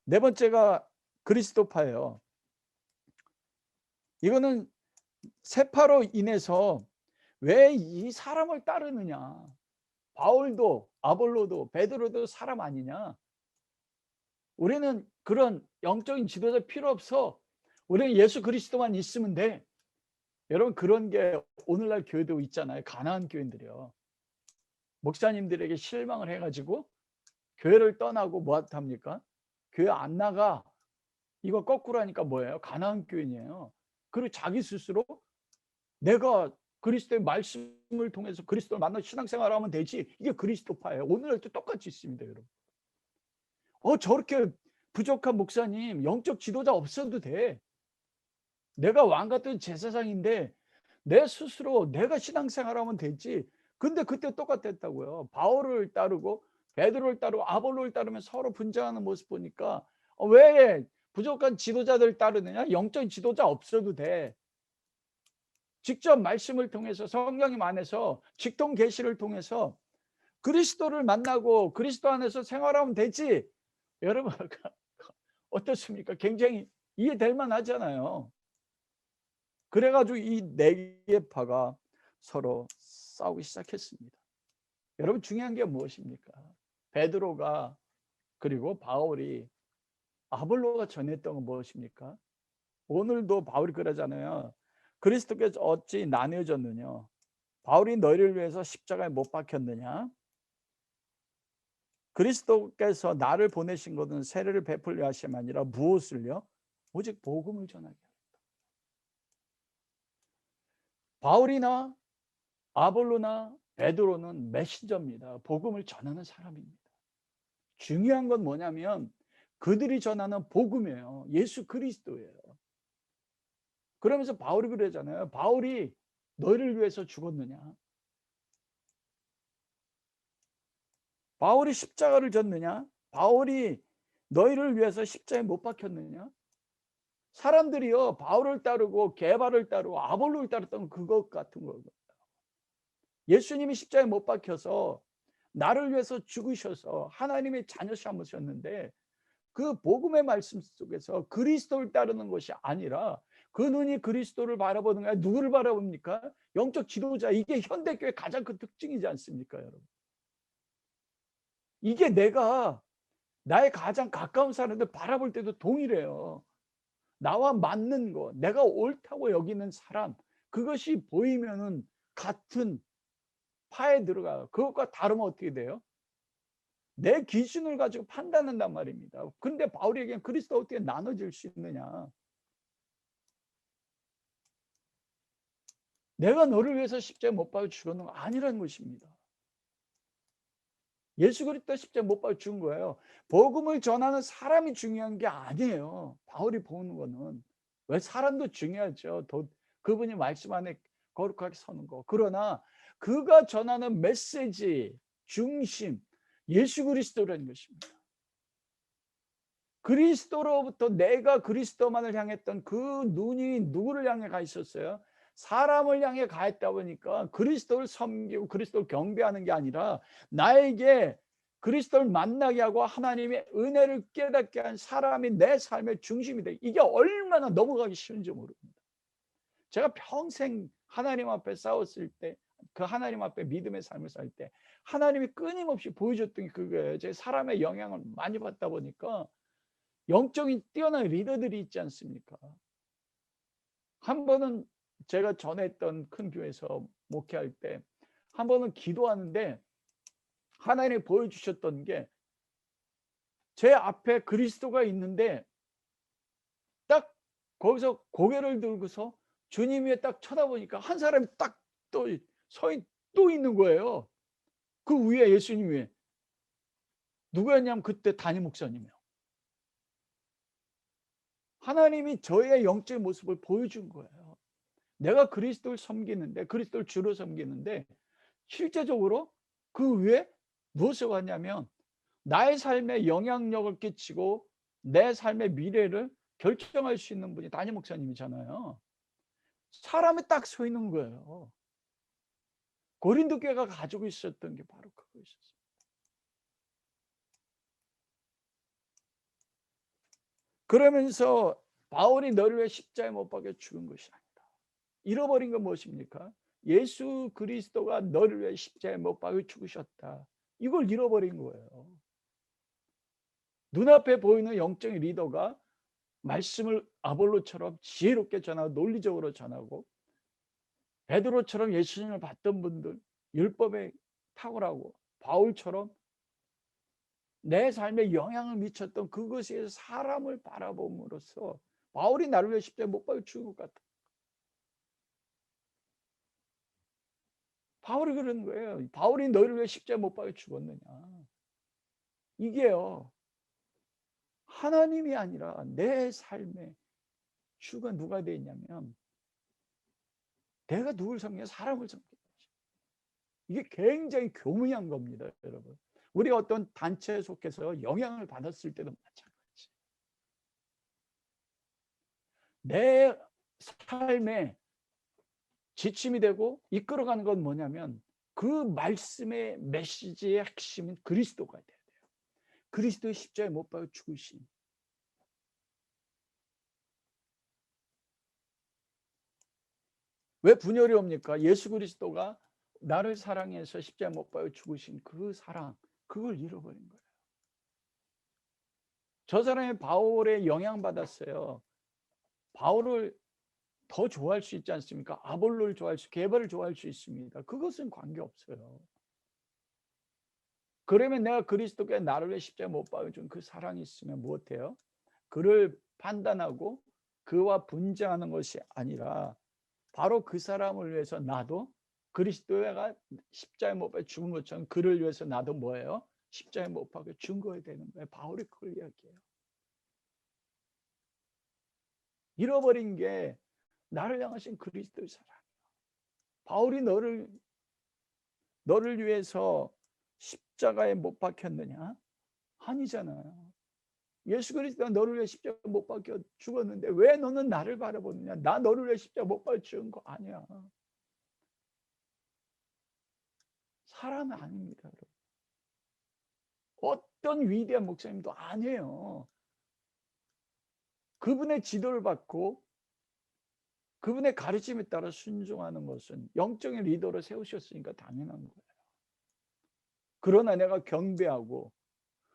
네 번째가 그리스도파예요. 이거는 세파로 인해서 왜 이 사람을 따르느냐. 바울도 아볼로도 베드로도 사람 아니냐. 우리는 그런 영적인 지도자 필요 없어. 우리는 예수 그리스도만 있으면 돼. 여러분, 그런 게 오늘날 교회도 있잖아요. 가난한 교인들이요. 목사님들에게 실망을 해가지고 교회를 떠나고 뭐 합니까? 교회 안 나가. 이거 거꾸로 하니까 뭐예요? 가난한 교인이에요. 그리고 자기 스스로 내가 그리스도의 말씀을 통해서 그리스도를 만나 신앙생활을 하면 되지. 이게 그리스도파예요. 오늘날도 똑같이 있습니다, 여러분. 저렇게 부족한 목사님, 영적 지도자 없어도 돼. 내가 왕 같은 제사장인데 내 스스로 내가 신앙생활하면 되지. 근데 그때 똑같았다고요. 바울을 따르고 베드로를 따르고 아볼로를 따르면 서로 분쟁하는 모습 보니까 왜 부족한 지도자들 따르느냐? 영적인 지도자 없어도 돼. 직접 말씀을 통해서 성령님 안에서 직통 계시를 통해서 그리스도를 만나고 그리스도 안에서 생활하면 되지. 여러분 어떻습니까? 굉장히 이해될 만하잖아요. 그래가지고 이 네 개파가 서로 싸우기 시작했습니다. 여러분, 중요한 게 무엇입니까? 베드로가 그리고 바울이 아볼로가 전했던 건 무엇입니까? 오늘도 바울이 그러잖아요. 그리스도께서 어찌 나뉘어졌느냐? 바울이 너희를 위해서 십자가에 못 박혔느냐? 그리스도께서 나를 보내신 것은 세례를 베풀려 하심이 아니라 무엇을요? 오직 복음을 전하게. 바울이나 아볼로나 베드로는 메신저입니다. 복음을 전하는 사람입니다. 중요한 건 뭐냐면 그들이 전하는 복음이에요. 예수 그리스도예요. 그러면서 바울이 그러잖아요. 바울이 너희를 위해서 죽었느냐? 바울이 십자가를 졌느냐? 바울이 너희를 위해서 십자가에 못 박혔느냐? 사람들이요, 바울을 따르고 게바를 따르고 아볼로를 따랐던 그것 같은 거예요. 예수님이 십자가에 못 박혀서 나를 위해서 죽으셔서 하나님의 자녀 삼으셨는데 그 복음의 말씀 속에서 그리스도를 따르는 것이 아니라 그 눈이 그리스도를 바라보는 거야. 누구를 바라봅니까? 영적 지도자. 이게 현대교회 가장 큰 특징이지 않습니까, 여러분? 이게 내가 나의 가장 가까운 사람들 바라볼 때도 동일해요. 나와 맞는 거, 내가 옳다고 여기는 사람, 그것이 보이면은 같은 파에 들어가요. 그것과 다르면 어떻게 돼요? 내 기준을 가지고 판단한단 말입니다. 근데 바울에게 그리스도 어떻게 나눠질 수 있느냐? 내가 너를 위해서 십자가에 못 박혀 죽었는 거 아니라는 것입니다. 예수 그리스도 십자가에 못 박혀 죽은 거예요. 복음을 전하는 사람이 중요한 게 아니에요. 바울이 보는 거는. 왜 사람도 중요하죠. 그분이 말씀 안에 거룩하게 서는 거. 그러나 그가 전하는 메시지 중심, 예수 그리스도라는 것입니다. 그리스도로부터 내가 그리스도만을 향했던 그 눈이 누구를 향해 가 있었어요? 사람을 향해 가 있다 보니까 그리스도를 섬기고 그리스도를 경배하는 게 아니라 나에게 그리스도를 만나게 하고 하나님의 은혜를 깨닫게 한 사람이 내 삶의 중심이 돼. 이게 얼마나 넘어가기 쉬운지 모릅니다. 제가 평생 하나님 앞에 싸웠을 때, 그 하나님 앞에 믿음의 삶을 살 때 하나님이 끊임없이 보여줬던 게 그거예요. 제 사람의 영향을 많이 받다 보니까 영적인 뛰어난 리더들이 있지 않습니까? 한 번은 제가 전했던 큰 교회에서 목회할 때 한 번은 기도하는데 하나님이 보여주셨던 게 제 앞에 그리스도가 있는데 딱 거기서 고개를 들고서 주님 위에 딱 쳐다보니까 한 사람이 딱 또 서 있는 거예요. 그 위에 예수님 위에. 누구였냐면 그때 담임 목사님이요. 하나님이 저의 영적인 모습을 보여준 거예요. 내가 그리스도를 섬기는데, 그리스도를 주로 섬기는데 실제적으로 그 위에 무엇을 하냐면 나의 삶에 영향력을 끼치고 내 삶의 미래를 결정할 수 있는 분이 담임 목사님이잖아요. 사람이 딱 서 있는 거예요. 고린도 교회가 가지고 있었던 게 바로 그거였어요. 그러면서 바울이 너를 위해 십자가에 못 박혀 죽은 것이 아니다. 잃어버린 건 무엇입니까? 예수 그리스도가 너를 위해 십자가에 못 박혀 죽으셨다. 이걸 잃어버린 거예요. 눈앞에 보이는 영적인 리더가 말씀을 아볼로처럼 지혜롭게 전하고 논리적으로 전하고 베드로처럼 예수님을 봤던 분들, 율법에 탁월하고 바울처럼 내 삶에 영향을 미쳤던 그것에 사람을 바라봄으로써 바울이 나를 위해 십자가에 못 박혀 죽은 것 같아. 바울이 그러는 거예요. 바울이 너를 위해 십자가에 못 박혀 죽었느냐. 이게요. 하나님이 아니라 내 삶의 주가 누가 돼 있냐면 내가 누굴 섬기냐? 사람을 섬기는 거죠. 이게 굉장히 교묘한 겁니다, 여러분. 우리가 어떤 단체에 속해서 영향을 받았을 때도 마찬가지. 내 삶에 지침이 되고 이끌어가는 건 뭐냐면 그 말씀의 메시지의 핵심은 그리스도가 돼야 돼요. 그리스도의 십자가에 못 박혀 죽으신. 왜 분열이 옵니까? 예수 그리스도가 나를 사랑해서 십자가에 못 박혀 죽으신 그 사랑, 그걸 잃어버린 거예요. 저 사람이 바울의 영향받았어요. 바울을 더 좋아할 수 있지 않습니까? 아볼로를 좋아할 수, 게바를 좋아할 수 있습니다. 그것은 관계없어요. 그러면 내가 그리스도께 나를 위해 십자가에 못 박아준 그 사랑이 있으면 무엇해요? 그를 판단하고 그와 분쟁하는 것이 아니라 바로 그 사람을 위해서 나도 그리스도가 십자가에 못 박혀 죽은 것처럼 그를 위해서 나도 뭐예요? 십자가에 못 박혀 죽어야 되는 거예요. 바울이 그걸 이야기해요. 잃어버린 게 나를 향하신 그리스도의 사랑이야. 바울이 너를 위해서 십자가에 못 박혔느냐? 아니잖아요. 예수 그리스도가 너를 위해 십자가에 못 박혀 죽었는데 왜 너는 나를 바라보느냐? 나 너를 위해 십자가에 못 박혀 죽은 거 아니야. 사람은 아닙니다, 여러분. 어떤 위대한 목사님도 아니에요. 그분의 지도를 받고 그분의 가르침에 따라 순종하는 것은 영적인 리더로 세우셨으니까 당연한 거예요. 그러나 내가 경배하고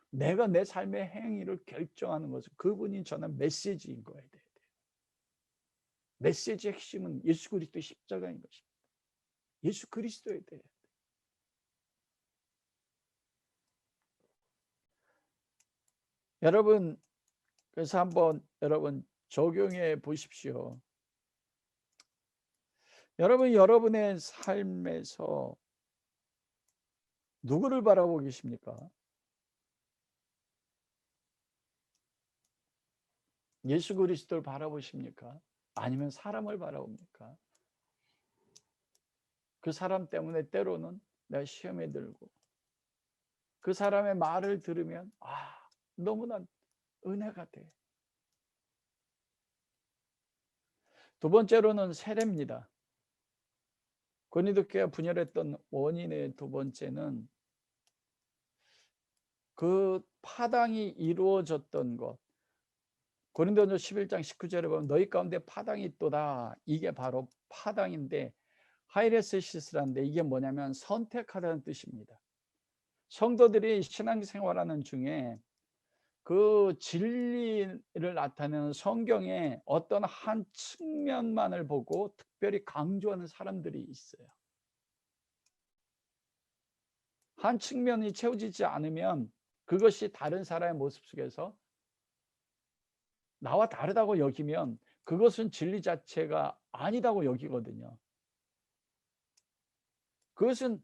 내가 내 삶의 행위를 결정하는 것은 그분이 전한 메시지인 거야 돼요. 메시지의 핵심은 예수 그리스도의 십자가인 것입니다. 예수 그리스도에 대해. 여러분, 그래서 한번 여러분 적용해 보십시오. 여러분의 삶에서 누구를 바라보고 계십니까? 예수 그리스도를 바라보십니까? 아니면 사람을 바라봅니까? 그 사람 때문에 때로는 내가 시험에 들고 그 사람의 말을 들으면 너무나 은혜가 돼. 두 번째로는 세례입니다. 고린도 교회가 분열했던 원인의 두 번째는 그 파당이 이루어졌던 것, 고린도전서 11장 19절에 보면 너희 가운데 파당이 있도다. 이게 바로 파당인데 하이레스시스라는데 이게 뭐냐면 선택하다는 뜻입니다. 성도들이 신앙생활하는 중에 그 진리를 나타내는 성경의 어떤 한 측면만을 보고 특별히 강조하는 사람들이 있어요. 한 측면이 채워지지 않으면 그것이 다른 사람의 모습 속에서 나와 다르다고 여기면 그것은 진리 자체가 아니다고 여기거든요. 그것은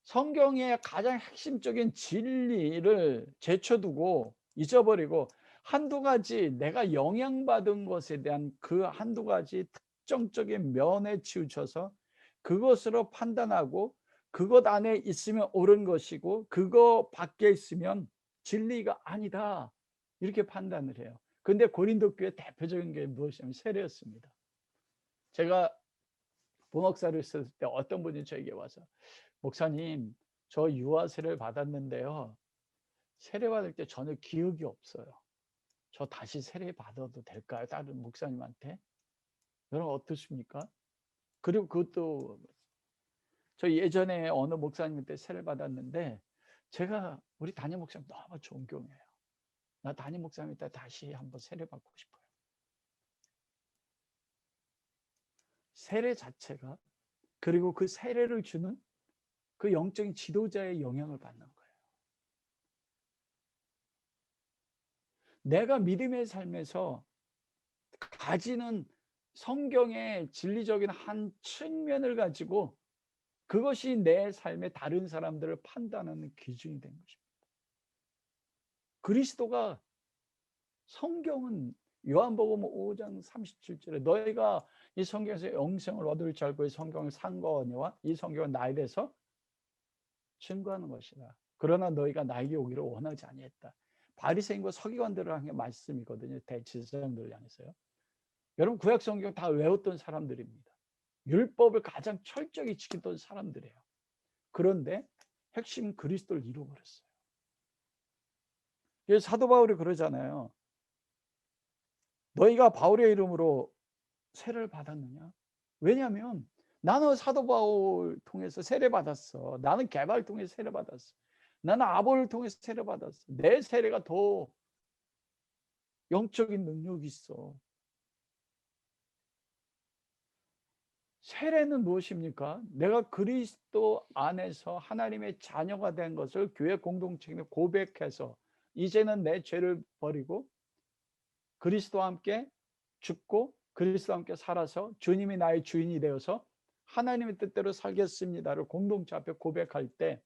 성경의 가장 핵심적인 진리를 제쳐두고 잊어버리고 한두 가지 내가 영향받은 것에 대한 그 한두 가지 특정적인 면에 치우쳐서 그것으로 판단하고 그것 안에 있으면 옳은 것이고 그거 밖에 있으면 진리가 아니다 이렇게 판단을 해요. 근데 고린도 교회 대표적인 게 무엇이냐면 세례였습니다. 제가 부목사를 했을 때 어떤 분이 저에게 와서 목사님, 저 유아 세례를 받았는데요. 세례 받을 때 전혀 기억이 없어요. 저 다시 세례 받아도 될까요? 다른 목사님한테? 여러분 어떠십니까? 그리고 그것도 저 예전에 어느 목사님한테 세례 받았는데 제가 우리 담임 목사님 너무 존경해요. 나 담임 목사님한테 다시 한번 세례 받고 싶어요. 세례 자체가 그리고 그 세례를 주는 그 영적인 지도자의 영향을 받는 거예요. 내가 믿음의 삶에서 가지는 성경의 진리적인 한 측면을 가지고 그것이 내 삶의 다른 사람들을 판단하는 기준이 된 것입니다. 그리스도가 성경은 요한복음 5장 37절에 너희가 이 성경에서 영생을 얻을 줄 알고 이 성경을 산 거니와 이 성경은 나에 대해서 증거하는 것이다. 그러나 너희가 나에게 오기를 원하지 아니했다. 바리새인과 서기관들을 향해 말씀이거든요. 대제사장들을 향해서요. 여러분 구약 성경 다 외웠던 사람들입니다. 율법을 가장 철저히 지키던 사람들이에요. 그런데 핵심 그리스도를 잃어버렸어요. 그래서 사도 바울이 그러잖아요. 너희가 바울의 이름으로 세례를 받았느냐? 왜냐하면 나는 사도 바울 통해서 세례 받았어. 나는 개발 통해서 세례 받았어. 나는 아볼을 통해서 세례 받았어. 내 세례가 더 영적인 능력이 있어. 세례는 무엇입니까? 내가 그리스도 안에서 하나님의 자녀가 된 것을 교회 공동체에 고백해서 이제는 내 죄를 버리고 그리스도와 함께 죽고 그리스도와 함께 살아서 주님이 나의 주인이 되어서 하나님의 뜻대로 살겠습니다를 공동체 앞에 고백할 때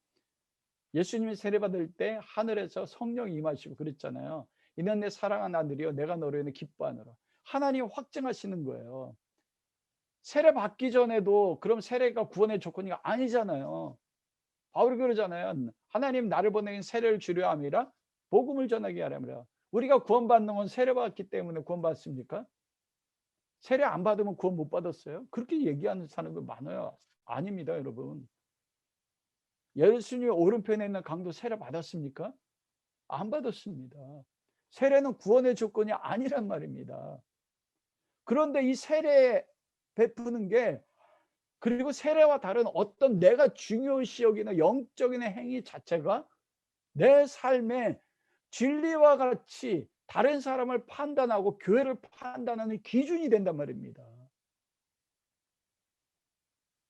예수님이 세례받을 때 하늘에서 성령이 임하시고 그랬잖아요. 이는 내 사랑하는 아들이요 내가 너로 인해 기뻐하노라. 하나님이 확증하시는 거예요. 세례 받기 전에도 그럼 세례가 구원의 조건이 아니잖아요. 바울이 그러잖아요. 하나님 나를 보내긴 세례를 주려 함이라 복음을 전하게 하려면 우리가 구원받는 건 세례 받기 때문에 구원받습니까? 세례 안 받으면 구원 못 받았어요? 그렇게 얘기하는 사람들 많아요. 아닙니다, 여러분. 예수님이 오른편에 있는 강도 세례 받았습니까? 안 받았습니다. 세례는 구원의 조건이 아니란 말입니다. 그런데 이 세례 베푸는 게 그리고 세례와 다른 어떤 내가 중요시 여기는 영적인 행위 자체가 내 삶의 진리와 같이 다른 사람을 판단하고 교회를 판단하는 기준이 된단 말입니다.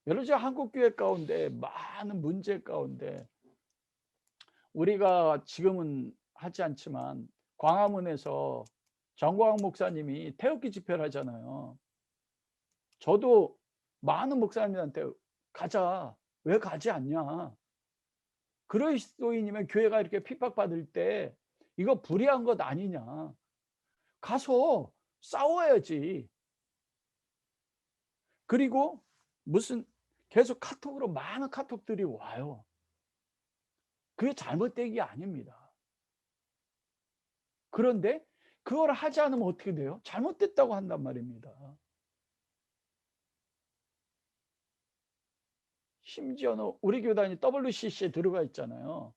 여러 한국 교회 가운데 많은 문제 가운데 우리가 지금은 하지 않지만 광화문에서 정광 목사님이 태극기 집회를 하잖아요. 저도 많은 목사님들한테 가자. 왜 가지 않냐. 그리스도인이면 교회가 이렇게 핍박받을 때 이거 불의한 것 아니냐. 가서 싸워야지. 그리고 무슨 계속 카톡으로 많은 카톡들이 와요. 그게 잘못된 게 아닙니다. 그런데 그걸 하지 않으면 어떻게 돼요? 잘못됐다고 한단 말입니다. 심지어는 우리 교단이 WCC에 들어가 있잖아요.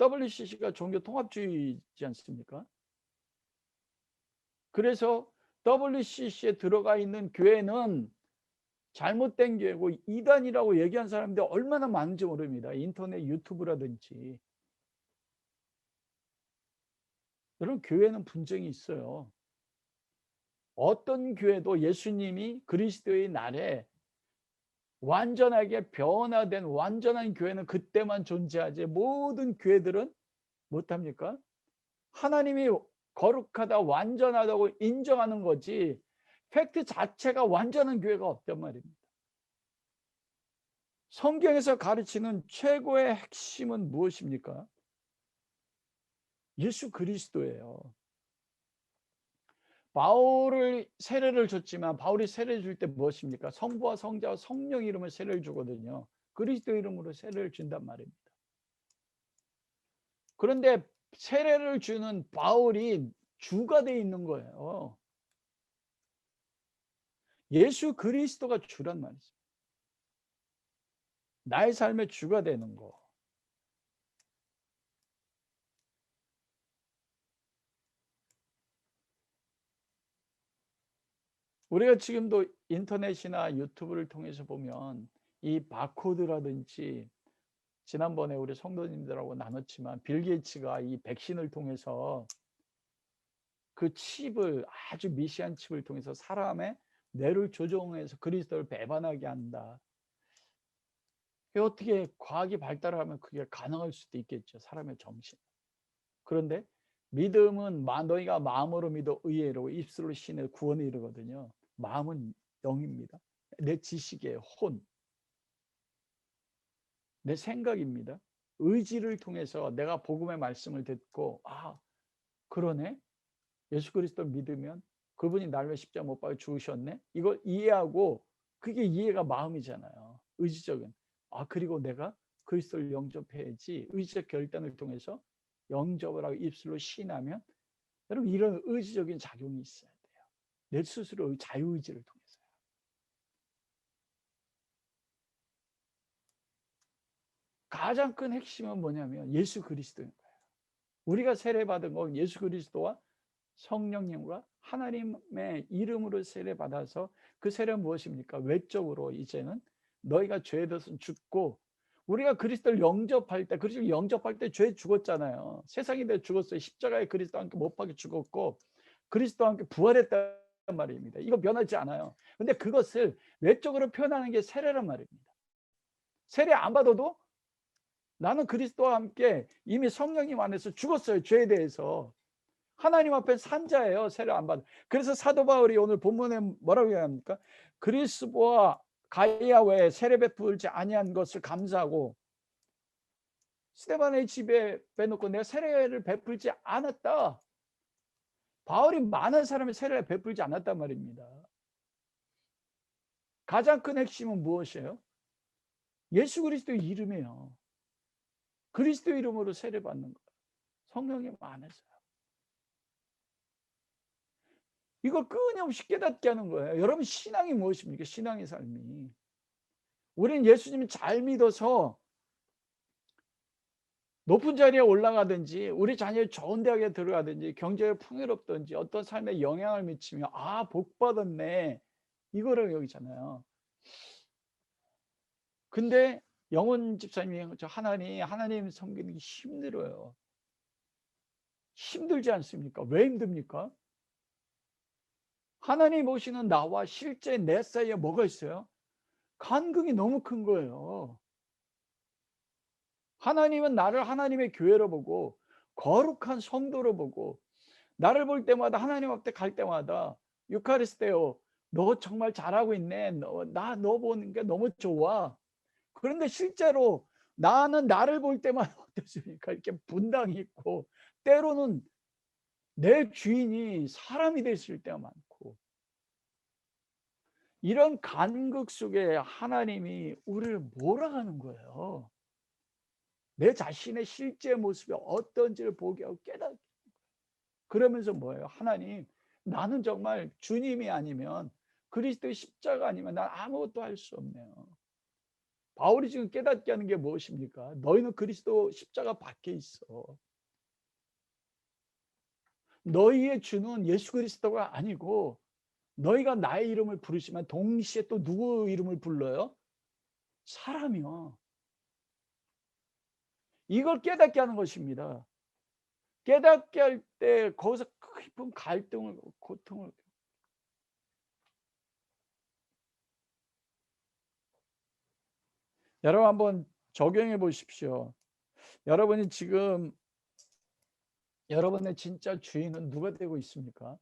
WCC가 종교 통합주의지 않습니까? 그래서 WCC에 들어가 있는 교회는 잘못된 교회고 이단이라고 얘기한 사람들이 얼마나 많은지 모릅니다. 인터넷 유튜브라든지. 여러분, 교회는 분쟁이 있어요. 어떤 교회도 예수님이 그리스도의 날에 완전하게 변화된 완전한 교회는 그때만 존재하지, 모든 교회들은 못합니까? 하나님이 거룩하다 완전하다고 인정하는 거지 팩트 자체가 완전한 교회가 없단 말입니다. 성경에서 가르치는 최고의 핵심은 무엇입니까? 예수 그리스도예요. 바울을 세례를 줬지만 바울이 세례를 줄 때 무엇입니까? 성부와 성자와 성령 이름을 세례를 주거든요. 그리스도 이름으로 세례를 준단 말입니다. 그런데 세례를 주는 바울이 주가 돼 있는 거예요. 예수 그리스도가 주란 말이죠. 나의 삶의 주가 되는 거. 우리가 지금도 인터넷이나 유튜브를 통해서 보면 이 바코드라든지, 지난번에 우리 성도님들하고 나눴지만 빌 게이츠가 이 백신을 통해서 그 칩을, 아주 미시한 칩을 통해서 사람의 뇌를 조종해서 그리스도를 배반하게 한다. 어떻게 과학이 발달하면 그게 가능할 수도 있겠죠. 사람의 정신. 그런데 믿음은 너희가 마음으로 믿어 의에 이르고 입술로 신의 구원에 이르거든요. 마음은 영입니다. 내 지식의 혼, 내 생각입니다. 의지를 통해서 내가 복음의 말씀을 듣고 그러네, 예수 그리스도를 믿으면 그분이 나를 위해 십자가 못 박아 죽으셨네, 이걸 이해하고, 그게 이해가 마음이잖아요. 의지적인. 그리고 내가 그리스도를 영접해야지, 의지적 결단을 통해서 영접을 하고 입술로 신하면, 여러분, 이런 의지적인 작용이 있어야 돼요. 내 스스로의 자유의지를 통해서요. 가장 큰 핵심은 뭐냐면 예수 그리스도인 거예요. 우리가 세례받은 건 예수 그리스도와 성령님과 하나님의 이름으로 세례받아서, 그 세례는 무엇입니까? 외적으로 이제는 너희가 죄에 대해서 죽고, 우리가 그리스도를 영접할 때, 그리스도를 영접할 때 죄 죽었잖아요. 세상에 대해 죽었어요. 십자가에 그리스도와 함께 못 박혀 죽었고 그리스도와 함께 부활했단 말입니다. 이거 변하지 않아요. 근데 그것을 외적으로 표현하는 게 세례란 말입니다. 세례 안 받아도 나는 그리스도와 함께 이미 성령님 안에서 죽었어요. 죄에 대해서. 하나님 앞에 산자예요. 세례 안 받아. 그래서 사도 바울이 오늘 본문에 뭐라고 얘기합니까? 그리스도와 가이아 외에 세례 베풀지 아니한 것을 감사하고, 스데반의 집에 빼놓고 내가 세례를 베풀지 않았다. 바울이 많은 사람의 세례를 베풀지 않았단 말입니다. 가장 큰 핵심은 무엇이에요? 예수 그리스도의 이름이에요. 그리스도 이름으로 세례받는 거예요. 성령님 안에서요. 이걸 끊임없이 깨닫게 하는 거예요. 여러분, 신앙이 무엇입니까? 신앙의 삶이. 우리는 예수님을 잘 믿어서 높은 자리에 올라가든지, 우리 자녀의 좋은 대학에 들어가든지, 경제가 풍요롭든지, 어떤 삶에 영향을 미치면 복 받았네, 이거를 여기잖아요. 근데 영원 집사님이 하나님 섬기는 게 힘들어요. 힘들지 않습니까? 왜 힘듭니까? 하나님 오시는 나와 실제 내 사이에 뭐가 있어요? 간극이 너무 큰 거예요. 하나님은 나를 하나님의 교회로 보고 거룩한 성도로 보고, 나를 볼 때마다, 하나님 앞에 갈 때마다 유카리스테오, 너 정말 잘하고 있네, 너 보는 게 너무 좋아. 그런데 실제로 나는 나를 볼 때마다 어떻습니까? 이렇게 분당이 있고, 때로는 내 주인이 사람이 됐을 때가 많고, 이런 간극 속에 하나님이 우리를 몰아가는 거예요. 내 자신의 실제 모습이 어떤지를 보게 하고 깨닫게. 그러면서 뭐예요? 하나님, 나는 정말 주님이 아니면, 그리스도의 십자가 아니면 난 아무것도 할 수 없네요. 바울이 지금 깨닫게 하는 게 무엇입니까? 너희는 그리스도 십자가 밖에 있어. 너희의 주는 예수 그리스도가 아니고 너희가 나의 이름을 부르시면 동시에 또 누구 이름을 불러요? 사람이요. 이걸 깨닫게 하는 것입니다. 깨닫게 할 때 거기서 깊은 갈등을, 고통을. 여러분 한번 적용해 보십시오. 여러분이 지금 여러분의 진짜 주인은 누가 되고 있습니까?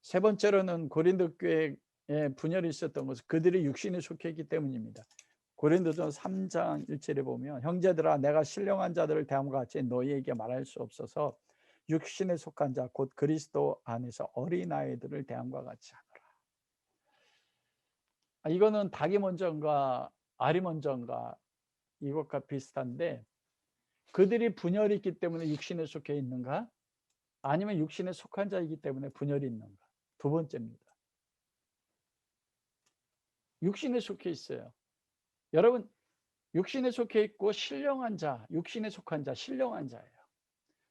세 번째로는 고린도 교회에 분열이 있었던 것은 그들이 육신에 속해 있기 때문입니다. 고린도전서 3장 1절에 보면 형제들아 내가 신령한 자들을 대함과 같이 너희에게 말할 수 없어서 육신에 속한 자 곧 그리스도 안에서 어린아이들을 대함과 같이 하노라. 이거는 닭이 먼저인가 알이 먼저인가 이것과 비슷한데, 그들이 분열이 있기 때문에 육신에 속해 있는가 아니면 육신에 속한 자이기 때문에 분열이 있는가? 두 번째입니다. 육신에 속해 있어요. 여러분 육신에 속해 있고 신령한 자, 육신에 속한 자, 신령한 자예요.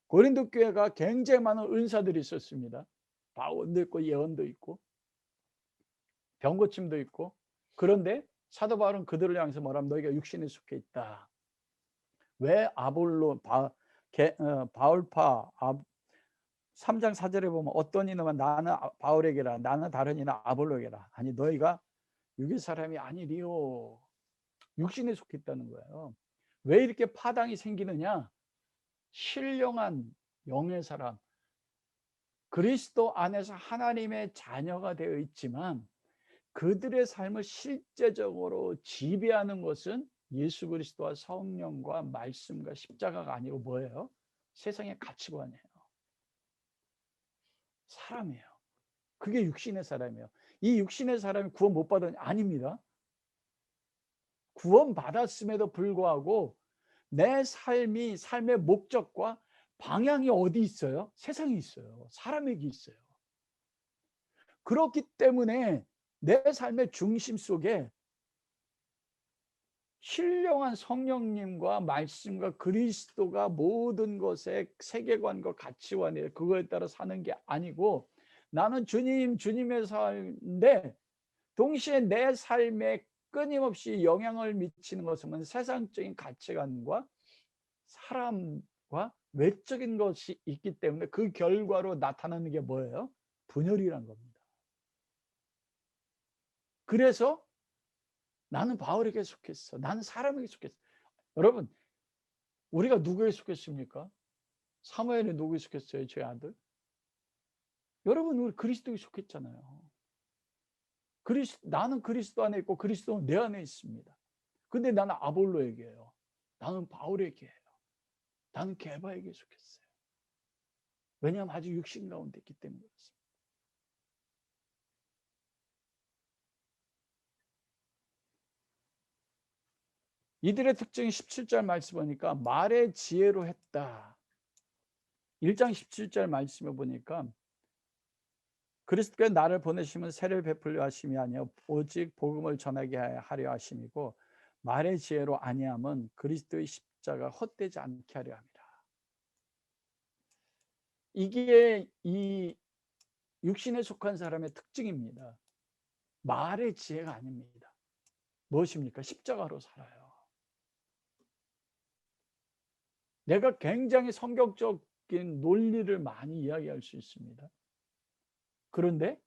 고린도 교회가 굉장히 많은 은사들이 있었습니다. 바원도 있고 예언도 있고 병고침도 있고. 그런데 사도 바울은 그들을 향해서 뭐라면 너희가 육신에 속해 있다. 왜 아볼로 바울파 3장 4절에 보면 어떤 이는 나는 바울에게라 나는 다른 이는 아볼로에게라. 아니 너희가 육의 사람이 아니리요. 육신에 속해 있다는 거예요. 왜 이렇게 파당이 생기느냐? 신령한 영의 사람, 그리스도 안에서 하나님의 자녀가 되어 있지만 그들의 삶을 실제적으로 지배하는 것은 예수 그리스도와 성령과 말씀과 십자가가 아니고 뭐예요? 세상의 가치관이에요. 사람이에요. 그게 육신의 사람이에요. 이 육신의 사람이 구원 못 받은 아닙니다. 구원 받았음에도 불구하고 내 삶의 목적과 방향이 어디 있어요? 세상에 있어요. 사람에게 있어요. 그렇기 때문에 내 삶의 중심 속에 신령한 성령님과 말씀과 그리스도가 모든 것의 세계관과 가치관이에요. 그거에 따라 사는 게 아니고 나는 주님의 삶인데 동시에 내 삶에 끊임없이 영향을 미치는 것은 세상적인 가치관과 사람과 외적인 것이 있기 때문에 그 결과로 나타나는 게 뭐예요? 분열이란 겁니다. 그래서 나는 바울에게 속했어. 나는 사람에게 속했어. 여러분, 우리가 누구에게 속했습니까? 사무엘이 누구에게 속했어요? 저희 아들. 여러분, 우리 그리스도에 속했잖아요. 나는 그리스도 안에 있고 그리스도는 내 안에 있습니다. 근데 나는 아볼로에게요. 나는 바울에게요. 나는 게바에게 속했어요. 왜냐하면 아직 육신 가운데 있기 때문에 그렇습니다. 이들의 특징이 17절 말씀 보니까 말의 지혜로 했다. 1장 17절 말씀에 보니까 그리스도께서 나를 보내시면 세를 베풀려 하심이 아니요 오직 복음을 전하게 하려 하심이고 말의 지혜로 아니함은 그리스도의 십자가 헛되지 않게 하려 합니다. 이게 이 육신에 속한 사람의 특징입니다. 말의 지혜가 아닙니다. 무엇입니까? 십자가로 살아요. 내가 굉장히 성경적인 논리를 많이 이야기할 수 있습니다. 그런데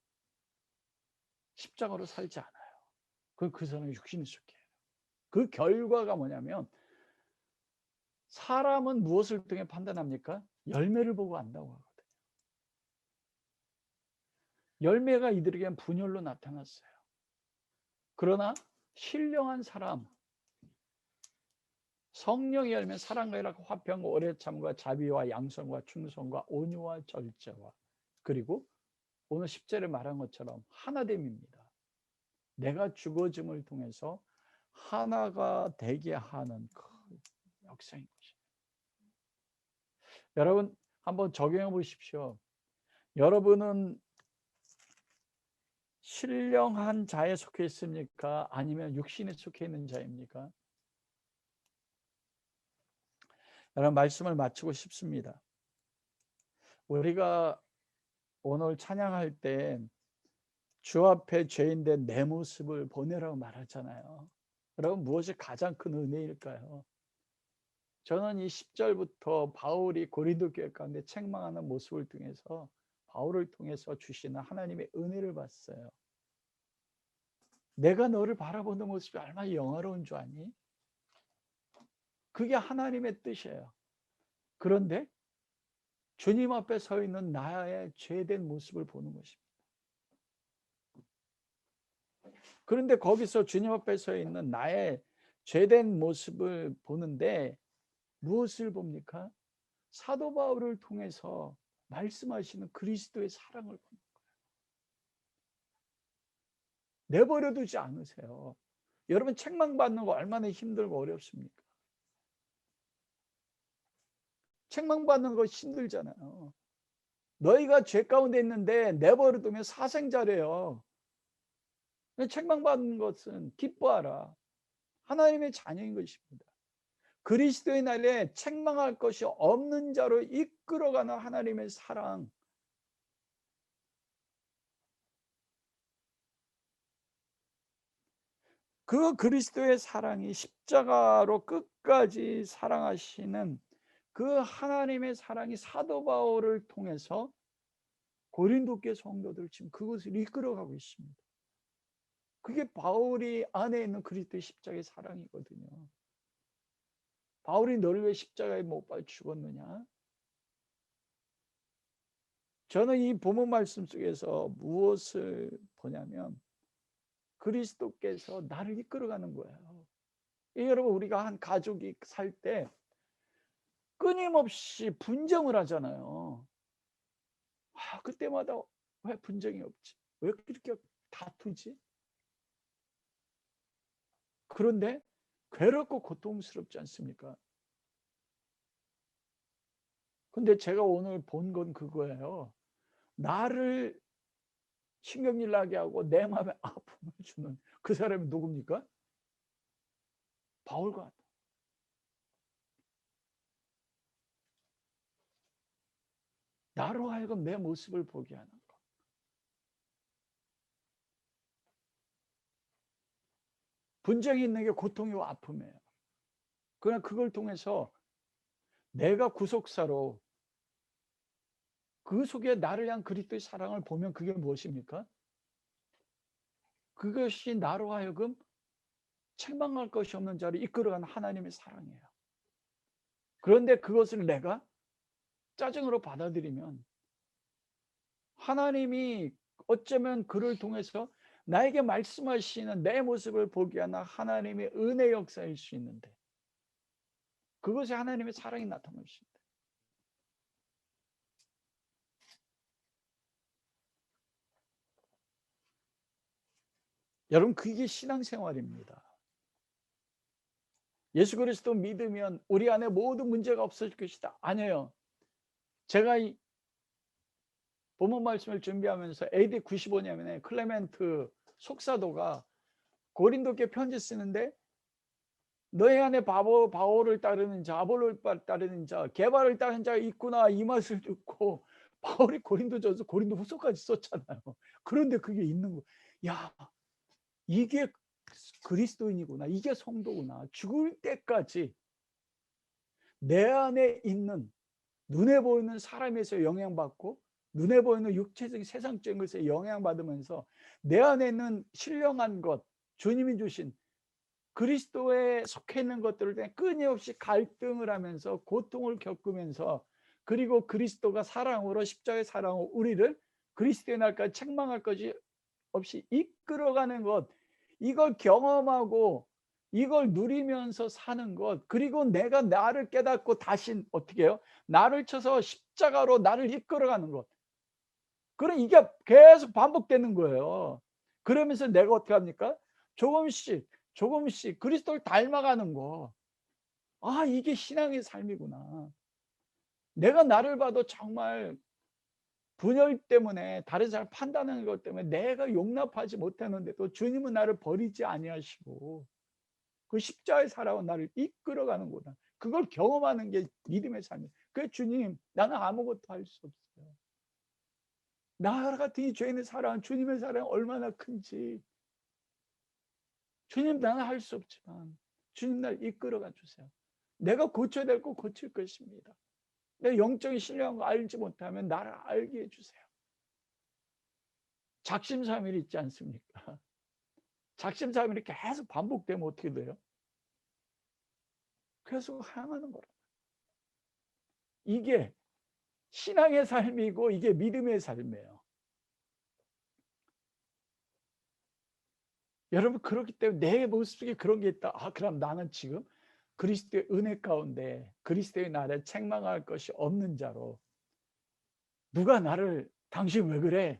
십자가로 살지 않아요. 그 사람이 육신에 속해요. 그 결과가 뭐냐면 사람은 무엇을 통해 판단합니까? 열매를 보고 안다고 하거든요. 열매가 이들에게는 분열로 나타났어요. 그러나 신령한 사람, 성령의 열매 사랑과 희락과 화평과 오래 참과 자비와 양선과 충성과 온유와 절제와 그리고 오늘 10절에 말한 것처럼 하나됨입니다. 내가 죽어짐을 통해서 하나가 되게 하는 그 역사인 것입니다. 여러분 한번 적용해 보십시오. 여러분은 신령한 자에 속해 있습니까? 아니면 육신에 속해 있는 자입니까? 여러분, 말씀을 마치고 싶습니다. 우리가 오늘 찬양할 때 주 앞에 죄인된 내 모습을 보내라고 말하잖아요. 여러분, 무엇이 가장 큰 은혜일까요? 저는 이 10절부터 바울이 고린도 교회 가운데 책망하는 모습을 통해서, 바울을 통해서 주시는 하나님의 은혜를 봤어요. 내가 너를 바라보는 모습이 얼마나 영화로운 줄 아니? 그게 하나님의 뜻이에요. 그런데 주님 앞에 서 있는 나의 죄된 모습을 보는 것입니다. 그런데 거기서 주님 앞에 서 있는 나의 죄된 모습을 보는데 무엇을 봅니까? 사도 바울을 통해서 말씀하시는 그리스도의 사랑을 보는 거예요. 내버려 두지 않으세요. 여러분, 책망받는 거 얼마나 힘들고 어렵습니까? 책망받는 거 힘들잖아요. 너희가 죄 가운데 있는데 내버려 두면 사생자래요. 책망받는 것은 기뻐하라. 하나님의 자녀인 것입니다. 그리스도의 날에 책망할 것이 없는 자로 이끌어가는 하나님의 사랑. 그 그리스도의 사랑이 십자가로 끝까지 사랑하시는 그 하나님의 사랑이 사도 바울을 통해서 고린도 교회 성도들 지금 그것을 이끌어가고 있습니다. 그게 바울이 안에 있는 그리스도의 십자가의 사랑이거든요. 바울이 너를 왜 십자가에 못 박아 죽었느냐? 저는 이 본문 말씀 속에서 무엇을 보냐면 그리스도께서 나를 이끌어가는 거예요. 여러분, 우리가 한 가족이 살 때 끊임없이 분쟁을 하잖아요. 그때마다 왜 분쟁이 없지? 왜 그렇게 다투지? 그런데 괴롭고 고통스럽지 않습니까? 근데 제가 오늘 본 건 그거예요. 나를 신경질 나게 하고 내 마음에 아픔을 주는 그 사람이 누굽니까? 바울과 같다. 나로 하여금 내 모습을 보게 하는 것. 분쟁이 있는 게 고통이고 아픔이에요. 그러나 그걸 통해서 내가 구속사로 그 속에 나를 향한 그리스도의 사랑을 보면 그게 무엇입니까? 그것이 나로 하여금 책망할 것이 없는 자를 이끌어가는 하나님의 사랑이에요. 그런데 그것을 내가 짜증으로 받아들이면 하나님이 어쩌면 그를 통해서 나에게 말씀하시는 내 모습을 보게 하는 하나님의 은혜 역사일 수 있는데 그것이 하나님의 사랑이 나타날 수 있다. 여러분, 그게 신앙생활입니다. 예수 그리스도 믿으면 우리 안에 모든 문제가 없어질 것이다. 아니에요. 제가 이 본문 말씀을 준비하면서 AD 95년에 클레멘트 속사도가 고린도 교회 편지 쓰는데 너희 안에 바울을 따르는 자, 아볼로를 따르는 자, 게바를 따르는 자가 있구나 이 말을 듣고 바울이 고린도전서 고린도 후서까지 썼잖아요. 그런데 그게 있는 거. 야, 이게 그리스도인이구나. 이게 성도구나. 죽을 때까지 내 안에 있는 눈에 보이는 사람에서 영향받고 눈에 보이는 육체적인 세상적인 것에 영향받으면서 내 안에 있는 신령한 것, 주님이 주신 그리스도에 속해 있는 것들을 통해 끊임없이 갈등을 하면서 고통을 겪으면서 그리고 그리스도가 사랑으로 십자가의 사랑으로 우리를 그리스도의 날까지 책망할 것이 없이 이끌어가는 것, 이걸 경험하고 이걸 누리면서 사는 것, 그리고 내가 나를 깨닫고 다시 어떻게 해요? 나를 쳐서 십자가로 나를 이끌어가는 것. 그럼 이게 계속 반복되는 거예요. 그러면서 내가 어떻게 합니까? 조금씩 조금씩 그리스도를 닮아가는 거. 이게 신앙의 삶이구나. 내가 나를 봐도 정말 분열 때문에 다른 사람 판단하는 것 때문에 내가 용납하지 못했는데도 주님은 나를 버리지 아니하시고 그 십자가의 살아온 나를 이끌어가는구나. 그걸 경험하는 게 믿음의 삶이에요. 그래 주님 나는 아무것도 할 수 없어요. 나 같은 이 죄인의 사랑, 주님의 사랑이 얼마나 큰지. 주님 나는 할 수 없지만 주님 날 이끌어가 주세요. 내가 고쳐야 될 거 고칠 것입니다. 내 영적인 신령한 거 알지 못하면 나를 알게 해주세요. 작심삼일이 있지 않습니까? 작심삼일이 계속 반복되면 어떻게 돼요? 계속 향하는 거라. 이게 신앙의 삶이고 이게 믿음의 삶이에요. 여러분 그렇기 때문에 내 모습 속에 그런 게 있다. 그럼 나는 지금 그리스도의 은혜 가운데 그리스도의 나를 책망할 것이 없는 자로 누가 나를 당신 왜 그래?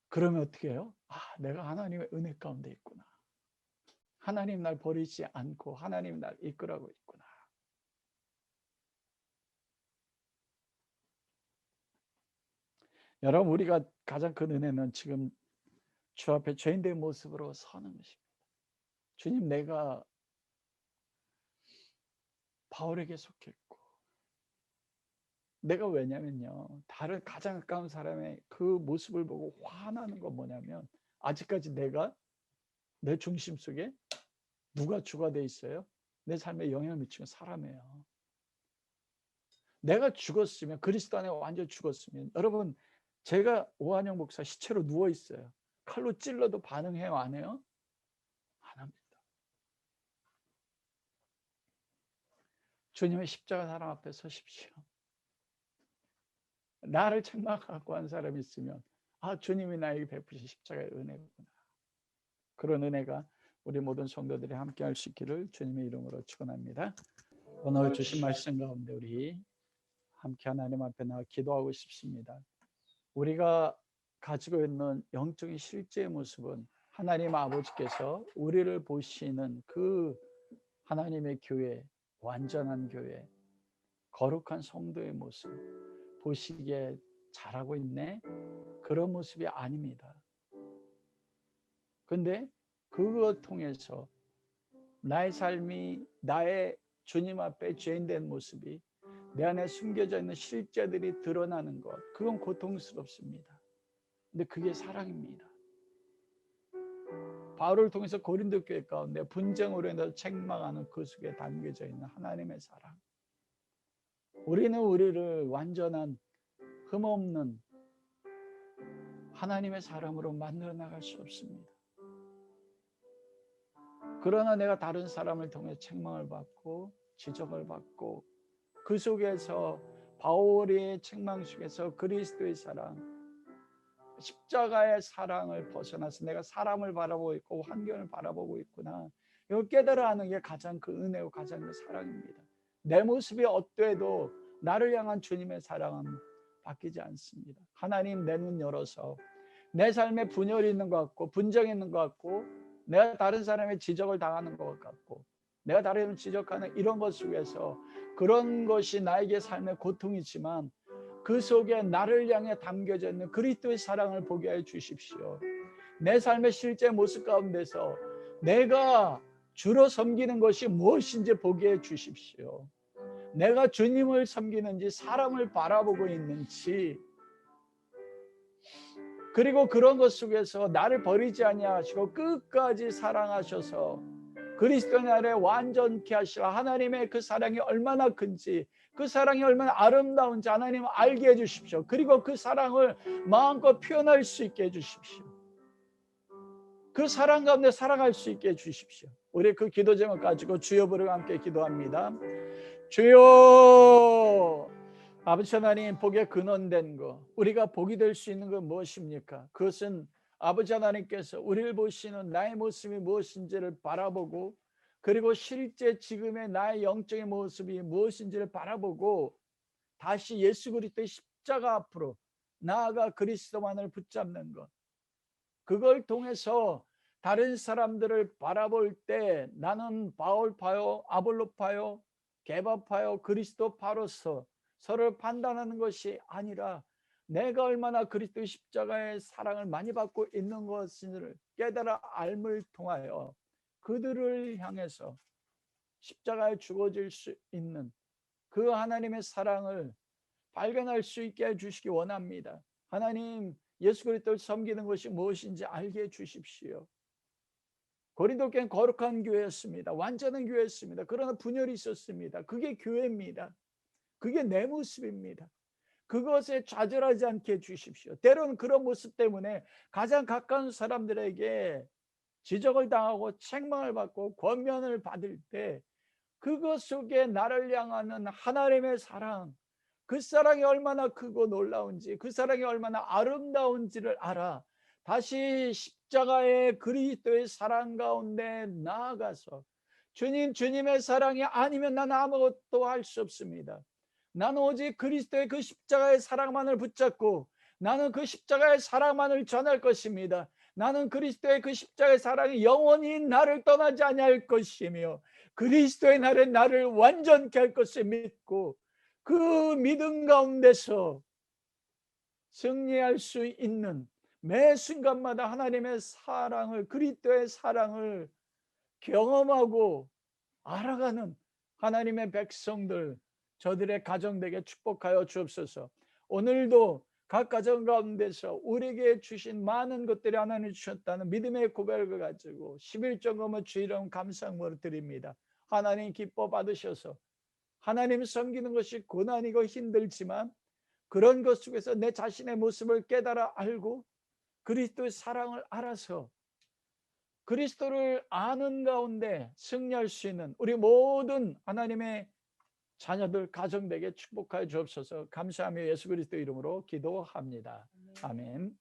그러면 어떻게 해요? 내가 하나님의 은혜 가운데 있구나. 하나님 날 버리지 않고 하나님 날 이끌어가고 있구나. 여러분 우리가 가장 큰 은혜는 지금 주 앞에 죄인된 모습으로 서는 것입니다. 주님 내가 바울에게 속했고 내가 왜냐면요 다른 가장 가까운 사람의 그 모습을 보고 화나는 건 뭐냐면 아직까지 내가 내 중심 속에 누가 주가 돼 있어요? 내 삶에 영향을 미치는 사람이에요. 내가 죽었으면 그리스도 안에 완전 죽었으면 여러분 제가 오한영 목사 시체로 누워 있어요. 칼로 찔러도 반응해요 안 해요? 안 합니다. 주님의 십자가 사랑 앞에 서십시오. 나를 책망하고 한 사람이 있으면 주님이 나에게 베푸신 십자가의 은혜구나. 그런 은혜가 우리 모든 성도들이 함께 할 수 있기를 주님의 이름으로 축원합니다. 오늘 주신 말씀 가운데 우리 함께 하나님 앞에 나와 기도하고 싶습니다. 우리가 가지고 있는 영적인 실제의 모습은 하나님 아버지께서 우리를 보시는 그 하나님의 교회, 완전한 교회, 거룩한 성도의 모습 보시기에 잘하고 있네? 그런 모습이 아닙니다. 근데 그것 통해서 나의 삶이 나의 주님 앞에 죄인된 모습이 내 안에 숨겨져 있는 실제들이 드러나는 것, 그건 고통스럽습니다. 근데 그게 사랑입니다. 바울을 통해서 고린도 교회 가운데 분쟁으로 인해서 책망하는 그 속에 담겨져 있는 하나님의 사랑. 우리는 우리를 완전한 흠없는 하나님의 사람으로 만들어 나갈 수 없습니다. 그러나 내가 다른 사람을 통해 책망을 받고 지적을 받고 그 속에서 바울의 책망 속에서 그리스도의 사랑, 십자가의 사랑을 벗어나서 내가 사람을 바라보고 있고 환경을 바라보고 있구나. 이걸 깨달아하는 게 가장 그 은혜고 가장 그 사랑입니다. 내 모습이 어때도 나를 향한 주님의 사랑은 바뀌지 않습니다. 하나님 내 눈 열어서 내 삶에 분열이 있는 것 같고 분쟁이 있는 것 같고 내가 다른 사람의 지적을 당하는 것 같고 내가 다른 사람을 지적하는 이런 것 속에서 그런 것이 나에게 삶의 고통이지만 그 속에 나를 향해 담겨져 있는 그리스도의 사랑을 보게 해 주십시오. 내 삶의 실제 모습 가운데서 내가 주로 섬기는 것이 무엇인지 보게 해 주십시오. 내가 주님을 섬기는지 사람을 바라보고 있는지 그리고 그런 것 속에서 나를 버리지 아니하시고 끝까지 사랑하셔서 그리스도 나를 완전케 하시라 하나님의 그 사랑이 얼마나 큰지 그 사랑이 얼마나 아름다운지 하나님 알게 해주십시오. 그리고 그 사랑을 마음껏 표현할 수 있게 해주십시오. 그 사랑 가운데 살아갈 수 있게 해주십시오. 우리 그 기도 제목 가지고 주여 부르고 함께 기도합니다. 주여 아버지 하나님 복의 근원된 것 우리가 복이 될 수 있는 건 무엇입니까? 그것은 아버지 하나님께서 우리를 보시는 나의 모습이 무엇인지를 바라보고 그리고 실제 지금의 나의 영적인 모습이 무엇인지를 바라보고 다시 예수 그리스도의 십자가 앞으로 나아가 그리스도만을 붙잡는 것 그걸 통해서 다른 사람들을 바라볼 때 나는 바울파요 아볼로파요 게바파요 그리스도파로서 서로를 판단하는 것이 아니라 내가 얼마나 그리스도의 십자가의 사랑을 많이 받고 있는 것을 깨달아 알을 통하여 그들을 향해서 십자가에 죽어질 수 있는 그 하나님의 사랑을 발견할 수 있게 해주시기 원합니다. 하나님, 예수 그리스도를 섬기는 것이 무엇인지 알게 해주십시오. 고린도 교회는 거룩한 교회였습니다. 완전한 교회였습니다. 그러나 분열이 있었습니다. 그게 교회입니다. 그게 내 모습입니다. 그것에 좌절하지 않게 해주십시오. 때로는 그런 모습 때문에 가장 가까운 사람들에게 지적을 당하고 책망을 받고 권면을 받을 때 그것 속에 나를 향하는 하나님의 사랑, 그 사랑이 얼마나 크고 놀라운지, 그 사랑이 얼마나 아름다운지를 알아 다시 십자가의 그리스도의 사랑 가운데 나아가서 주님, 주님의 사랑이 아니면 나는 아무것도 할 수 없습니다. 나는 오직 그리스도의 그 십자가의 사랑만을 붙잡고 나는 그 십자가의 사랑만을 전할 것입니다. 나는 그리스도의 그 십자가의 사랑이 영원히 나를 떠나지 아니할 것이며 그리스도의 날에 나를 완전케 할 것을 믿고 그 믿음 가운데서 승리할 수 있는 매 순간마다 하나님의 사랑을, 그리스도의 사랑을 경험하고 알아가는 하나님의 백성들, 저들의 가정 되게 축복하여 주옵소서. 오늘도 각 가정 가운데서 우리에게 주신 많은 것들이 하나님 주셨다는 믿음의 고백을 가지고 11.5을 주 이름 감사함으로 드립니다. 하나님 기뻐 받으셔서 하나님 섬기는 것이 고난이고 힘들지만 그런 것 속에서 내 자신의 모습을 깨달아 알고 그리스도의 사랑을 알아서 그리스도를 아는 가운데 승리할 수 있는 우리 모든 하나님의 자녀들 가정 되게 축복하여 주옵소서. 감사하며 예수 그리스도 이름으로 기도합니다. 아멘.